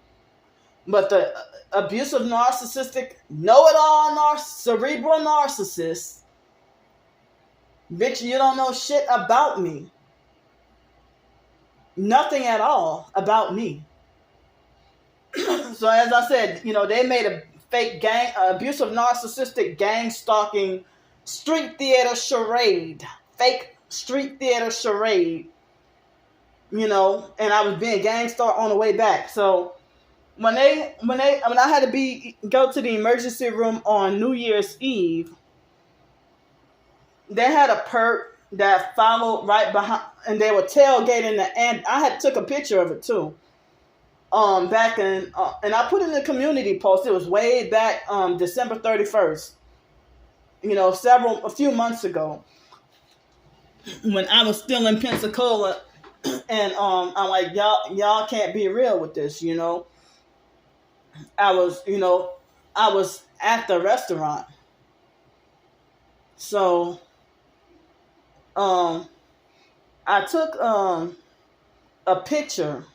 But the abusive, narcissistic, know-it-all cerebral narcissist, bitch, you don't know shit about me. Nothing at all about me. So as I said, they made a fake gang, abusive, narcissistic, gang stalking, street theater charade, fake street theater charade, and I was being gang stalked on the way back. So when I had to go to the emergency room on New Year's Eve, they had a perp that followed right behind, and they were tailgating and I took a picture of it too. Back in, and I put in the community post. It was way back, December 31st. A few months ago, when I was still in Pensacola, and I'm like, y'all can't be real with this. I was at the restaurant, So um, I took a picture.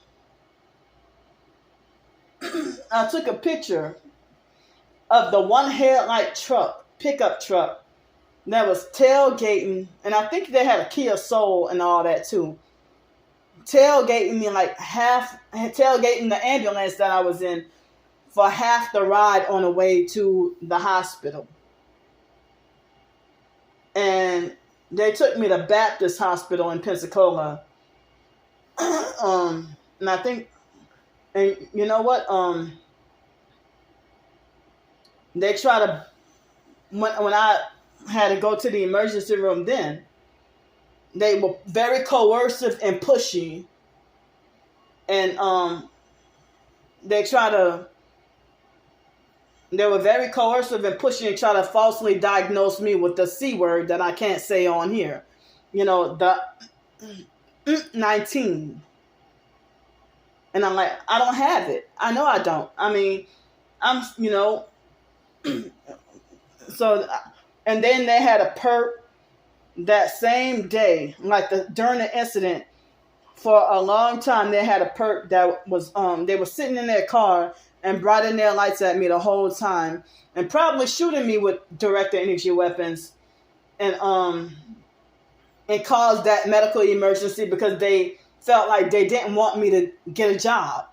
I took a picture of the one headlight truck, pickup truck, that was tailgating, and I think they had a Kia Soul and all that too. Tailgating me like half, tailgating the ambulance that I was in for half the ride on the way to the hospital. And they took me to Baptist Hospital in Pensacola. And I think, and you know what? They try to, when I had to go to the emergency room then, they were very coercive and pushy. And they try to, they were very coercive and pushy and try to falsely diagnose me with the C word that I can't say on here. You know, the 19. And I'm like, I don't have it. I know I don't. I mean, I'm, you know, so, and then they had a perp that same day, like during the incident, for a long time they had a perp that was, they were sitting in their car and brighten their lights at me the whole time, and probably shooting me with direct energy weapons, and caused that medical emergency because they felt like they didn't want me to get a job.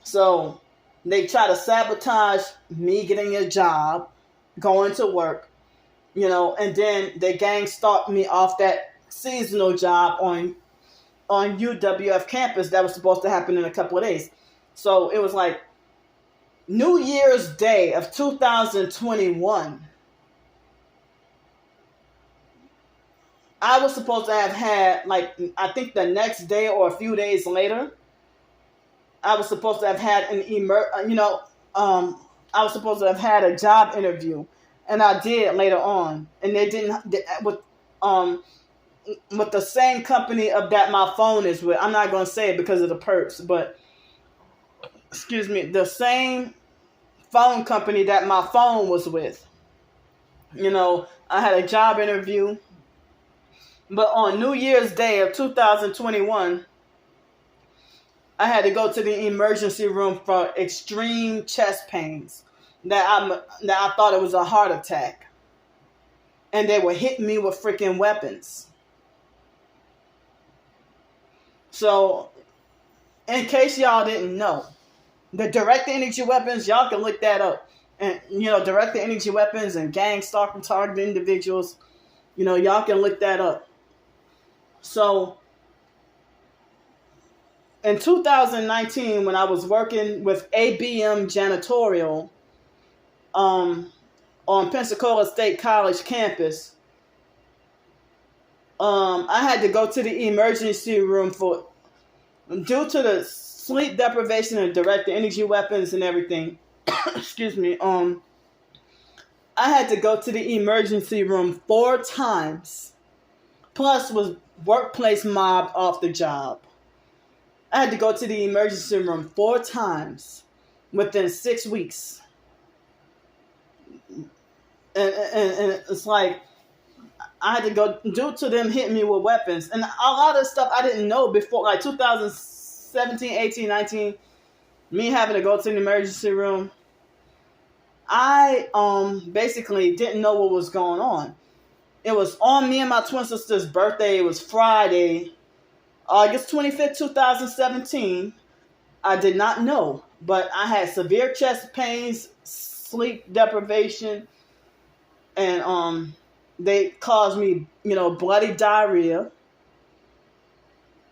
So they try to sabotage me getting a job, going to work, you know, and then they gang stalked me off that seasonal job on UWF campus that was supposed to happen in a couple of days. So it was like New Year's Day of 2021. I was supposed to have had, like, I think the next day or a few days later, I was supposed to have had I was supposed to have had a job interview, and I did later on, and they didn't, with the same company of that my phone is with. I'm not going to say it because of the perps, but excuse me, the same phone company that my phone was with. You know, I had a job interview, but on New Year's Day of 2021, I had to go to the emergency room for extreme chest pains that I thought it was a heart attack, and they were hitting me with freaking weapons. So, in case y'all didn't know, the direct energy weapons, y'all can look that up. And, you know, direct energy weapons and gang stalking targeted individuals, you know, y'all can look that up. So, in 2019, when I was working with ABM Janitorial on Pensacola State College campus, I had to go to the emergency room due to the sleep deprivation and direct energy weapons and everything. Excuse me. I had to go to the emergency room 4 times. Plus was workplace mobbed off the job. I had to go to the emergency room 4 times within 6 weeks. And it's like, I had to go due to them hitting me with weapons. And a lot of stuff I didn't know before, like 2017, 18, 19, me having to go to the emergency room. I basically didn't know what was going on. It was on me and my twin sister's birthday. It was Friday, August 25th, 2017. I did not know, but I had severe chest pains, sleep deprivation, and they caused me, you know, bloody diarrhea.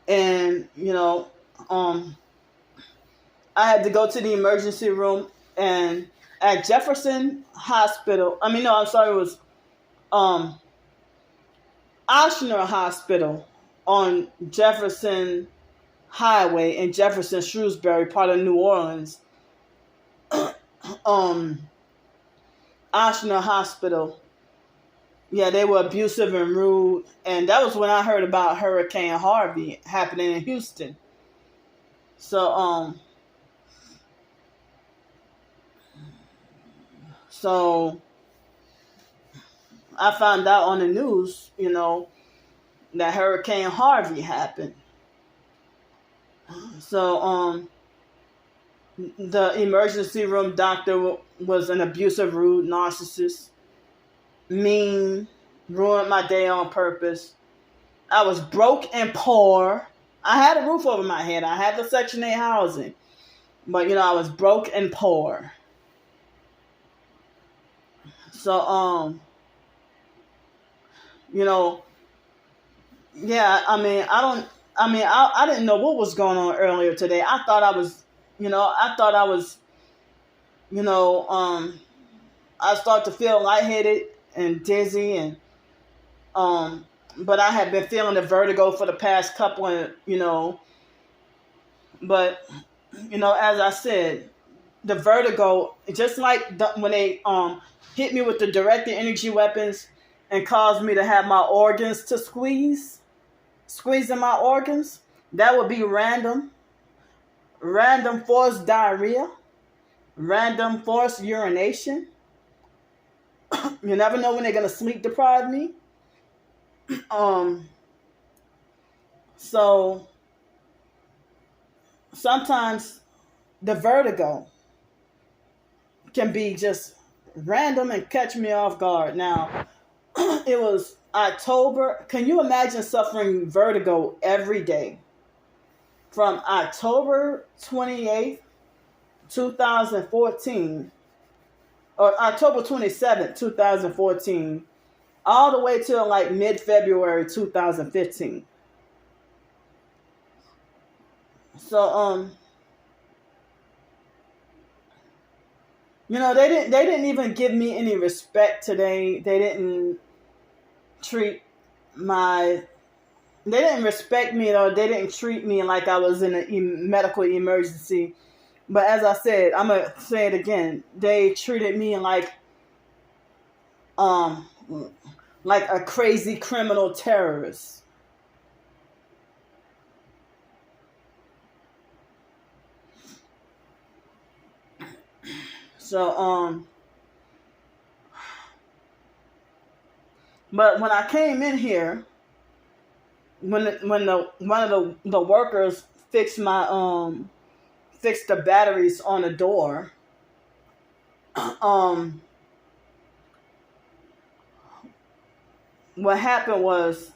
And, you know, I had to go to the emergency room, and at Jefferson Hospital, it was Ochsner Hospital on Jefferson Highway in Jefferson, Shrewsbury, part of New Orleans. Ochsner Hospital. Yeah, they were abusive and rude. And that was when I heard about Hurricane Harvey happening in Houston. So, I found out on the news, that Hurricane Harvey happened. So, the emergency room doctor was an abusive, rude narcissist, mean, ruined my day on purpose. I was broke and poor. I had a roof over my head. I had the Section 8 housing. But, I was broke and poor. So, yeah, I didn't know what was going on earlier today. I thought I was, I started to feel lightheaded and dizzy, and but I had been feeling the vertigo for the past couple of, but as I said, the vertigo, just like when they hit me with the directed energy weapons and caused me to have my organs to squeezing my organs, that would be random forced diarrhea, random forced urination. You never know when they're going to sleep deprive me. So sometimes the vertigo can be just random and catch me off guard. Now, it was October. Can you imagine suffering vertigo every day? From October 28th, 2014, or October 27th, 2014, all the way till like mid-February 2015. So, they didn't even give me any respect today. They didn't respect me, or they didn't treat me like I was in a medical emergency. But as I said, I'm going to say it again. They treated me like a crazy criminal terrorist. So, but when I came in here, when one of the workers fixed the batteries on the door, what happened was,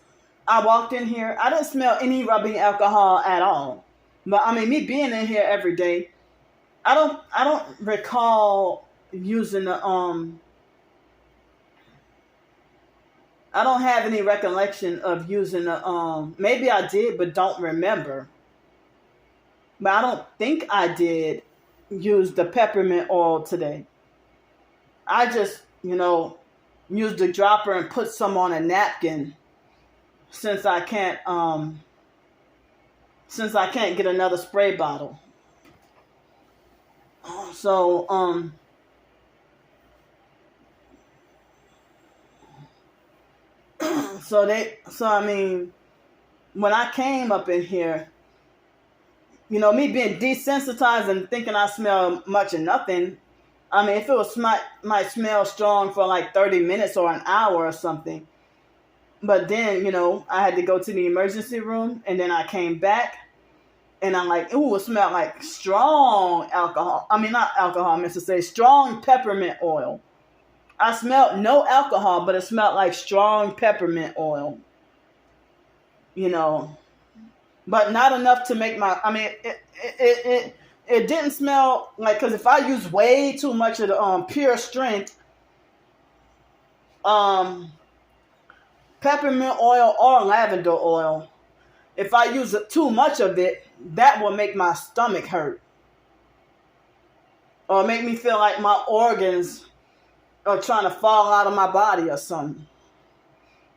I walked in here. I didn't smell any rubbing alcohol at all. But me being in here every day, I don't recall using the I don't have any recollection of using the maybe I did but don't remember. But I don't think I did use the peppermint oil today. I just, used the dropper and put some on a napkin since I can't get another spray bottle. So, when I came up in here, me being desensitized and thinking I smell much of nothing, if it might smell strong for like 30 minutes or an hour or something. But then, I had to go to the emergency room, and then I came back, and I'm like, ooh, it smelled like strong alcohol. Not alcohol, I meant to say strong peppermint oil. I smelled no alcohol, but it smelled like strong peppermint oil. But not enough to make my, it didn't smell like, because if I use way too much of the pure strength peppermint oil or lavender oil, if I use too much of it, that will make my stomach hurt, or make me feel like my organs are trying to fall out of my body or something.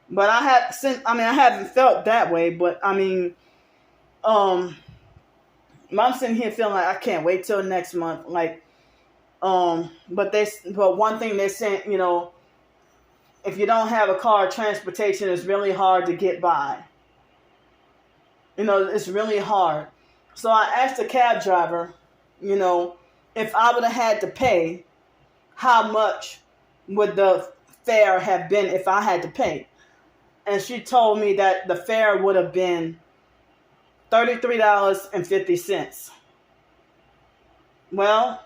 But I haven't felt that way, but I'm sitting here feeling like I can't wait till next month. Like, but one thing they're saying, if you don't have a car, transportation is really hard to get by. It's really hard. So I asked the cab driver, if I would have had to pay, how much would the fare have been if I had to pay. And she told me that the fare would have been $33.50. Well,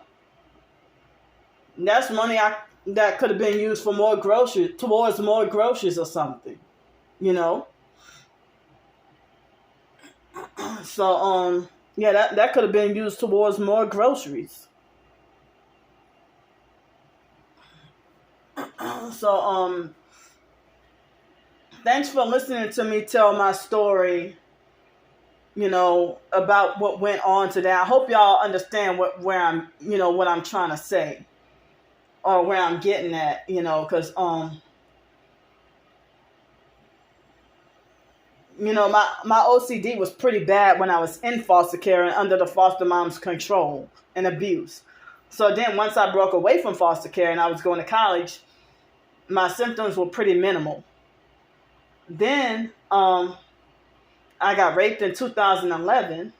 that's money that could have been used for more groceries, towards more groceries or something, you know. So yeah, that could have been used towards more groceries. So thanks for listening to me tell my story, about what went on today. I hope y'all understand what I'm trying to say, or where I'm getting at, because my OCD was pretty bad when I was in foster care and under the foster mom's control and abuse. So then once I broke away from foster care and I was going to college, my symptoms were pretty minimal. Then I got raped in 2011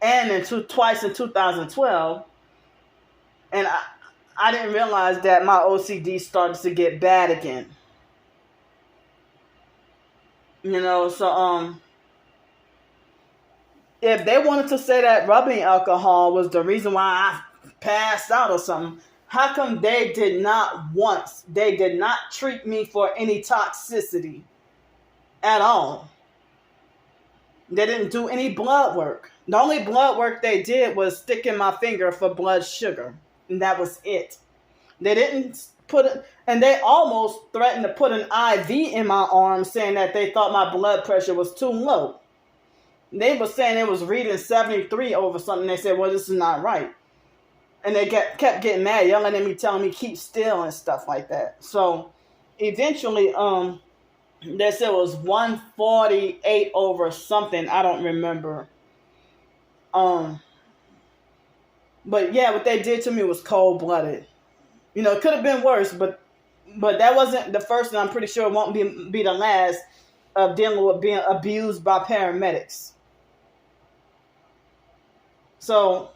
and twice in 2012. And I didn't realize that my OCD started to get bad again. So if they wanted to say that rubbing alcohol was the reason why I passed out or something, how come they did not treat me for any toxicity at all? They didn't do any blood work. The only blood work they did was sticking my finger for blood sugar, and that was it. They didn't and they almost threatened to put an IV in my arm, saying that they thought my blood pressure was too low. They were saying it was reading 73 over something. They said, well, this is not right. And they kept getting mad, yelling at me, telling me keep still and stuff like that. So eventually, they said it was 148 over something. I don't remember. But yeah, what they did to me was cold-blooded. It could have been worse, but that wasn't the first, and I'm pretty sure it won't be the last of dealing with being abused by paramedics. So,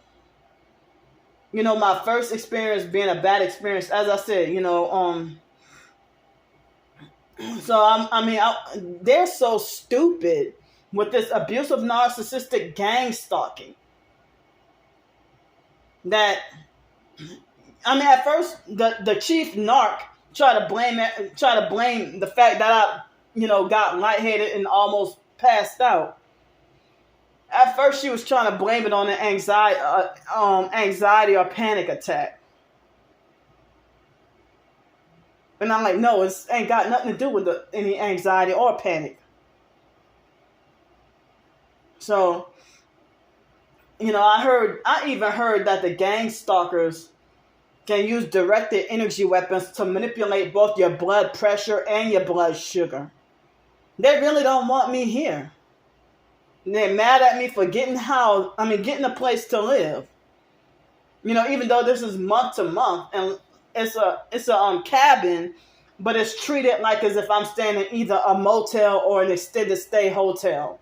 my first experience being a bad experience, as I said, so they're so stupid with this abusive narcissistic gang stalking that, at first the chief narc tried to blame the fact that I, got lightheaded and almost passed out. At first, she was trying to blame it on an anxiety or panic attack. And I'm like, no, it ain't got nothing to do with any anxiety or panic. So, I even heard that the gang stalkers can use directed energy weapons to manipulate both your blood pressure and your blood sugar. They really don't want me here. They're mad at me for getting a place to live. Even though this is month to month and it's a cabin, but it's treated like as if I'm staying in either a motel or an extended stay hotel.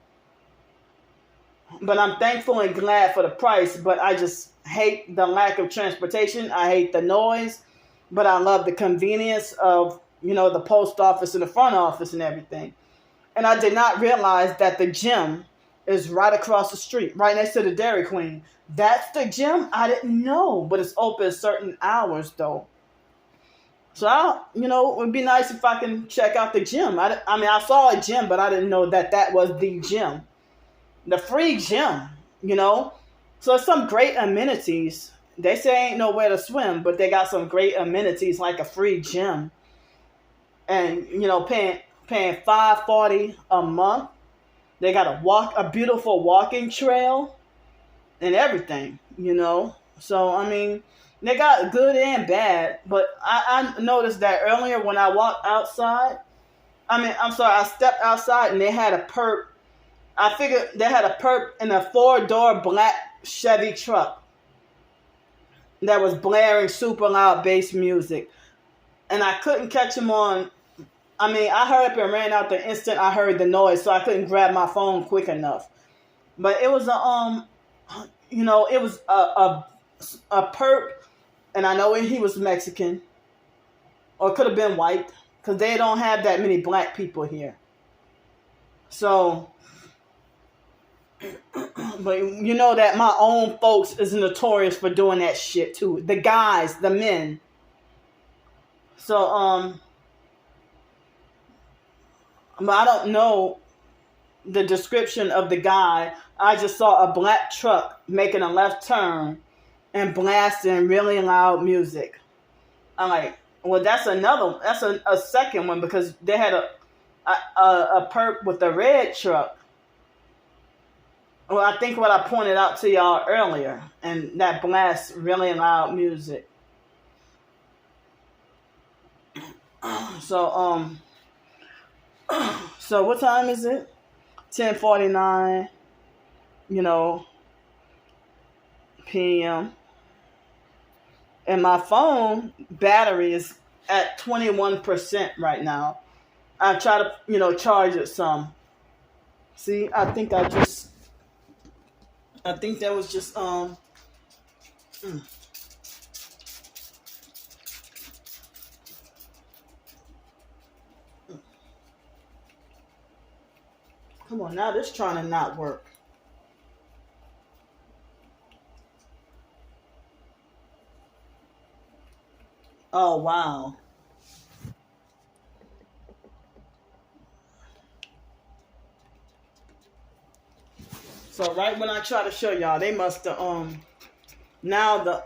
But I'm thankful and glad for the price, but I just hate the lack of transportation. I hate the noise, but I love the convenience of, the post office and the front office and everything. And I did not realize that the gym is right across the street, right next to the Dairy Queen. That's the gym? I didn't know, but it's open certain hours though. So, it would be nice if I can check out the gym. I saw a gym, but I didn't know that was the gym. The free gym, So it's some great amenities. They say ain't nowhere to swim, but they got some great amenities like a free gym. And, paying $540 a month. They got a beautiful walking trail and everything, So, they got good and bad. But I noticed that earlier when I walked outside, I stepped outside and they had a perp. I figured they had a perp in a 4-door black Chevy truck that was blaring super loud bass music. And I couldn't catch him on. I hurried up and ran out the instant I heard the noise, so I couldn't grab my phone quick enough. But it was it was a perp, and I know he was Mexican. or it could have been white, because they don't have that many black people here. So, but you know that my own folks is notorious for doing that shit too. The guys, the men. So, but I don't know the description of the guy. I just saw a black truck making a left turn and blasting really loud music. I'm like, well, that's a second one, because they had a perp with a red truck. Well, I think what I pointed out to y'all earlier, and that blasts really loud music. So, so what time is it? 10:49, p.m. And my phone battery is at 21% right now. I try to, charge it some. See, I think that was just, Come on, now this trying to not work. Oh, wow. So right when I try to show y'all, they must have, now the,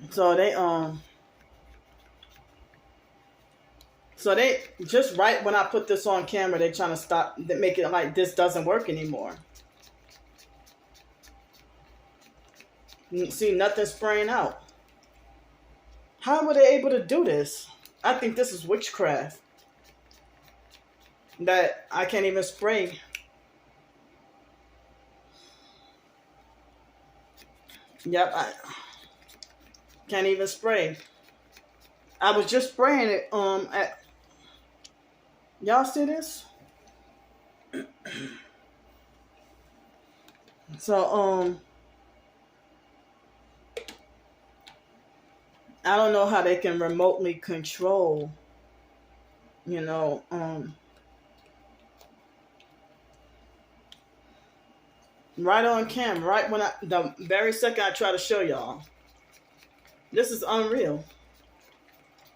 so they just right when I put this on camera, they trying to stop, make it like this doesn't work anymore. See, nothing spraying out. How were they able to do this? I think this is witchcraft. That I can't even spray. Yep, I can't even spray. I was just spraying it at, y'all see this? So I don't know how they can remotely control, right on camera, right when the very second I try to show y'all. This is unreal.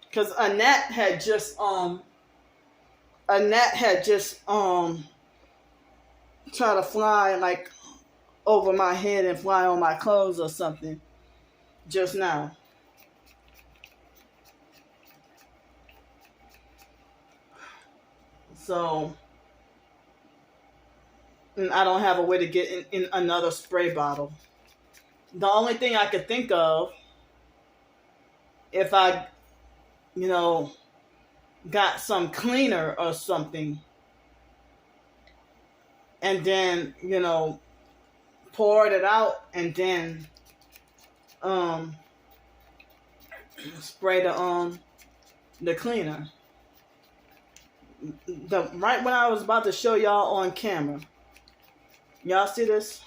Because a gnat had just try to fly like over my head and fly on my clothes or something just now. So, and I don't have a way to get in another spray bottle. The only thing I could think of, if I, got some cleaner or something, and then, poured it out, and then spray the cleaner. Right when I was about to show y'all on camera. Y'all see this?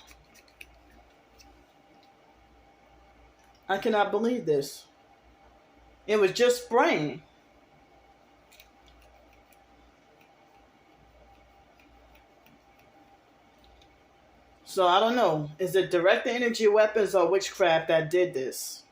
I cannot believe this. It was just spraying. So I don't know. Is it direct energy weapons or witchcraft that did this?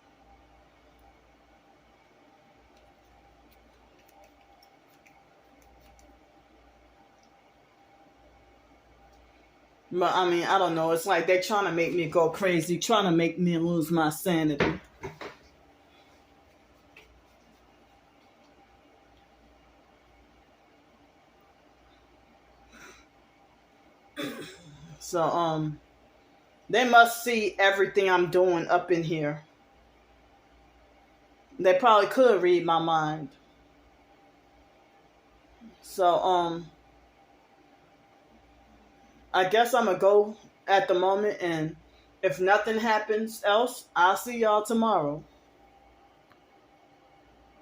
But I mean, I don't know. It's like they're trying to make me go crazy, trying to make me lose my sanity. So, they must see everything I'm doing up in here. They probably could read my mind. So, I guess I'm going to go at the moment, and if nothing happens else, I'll see y'all tomorrow.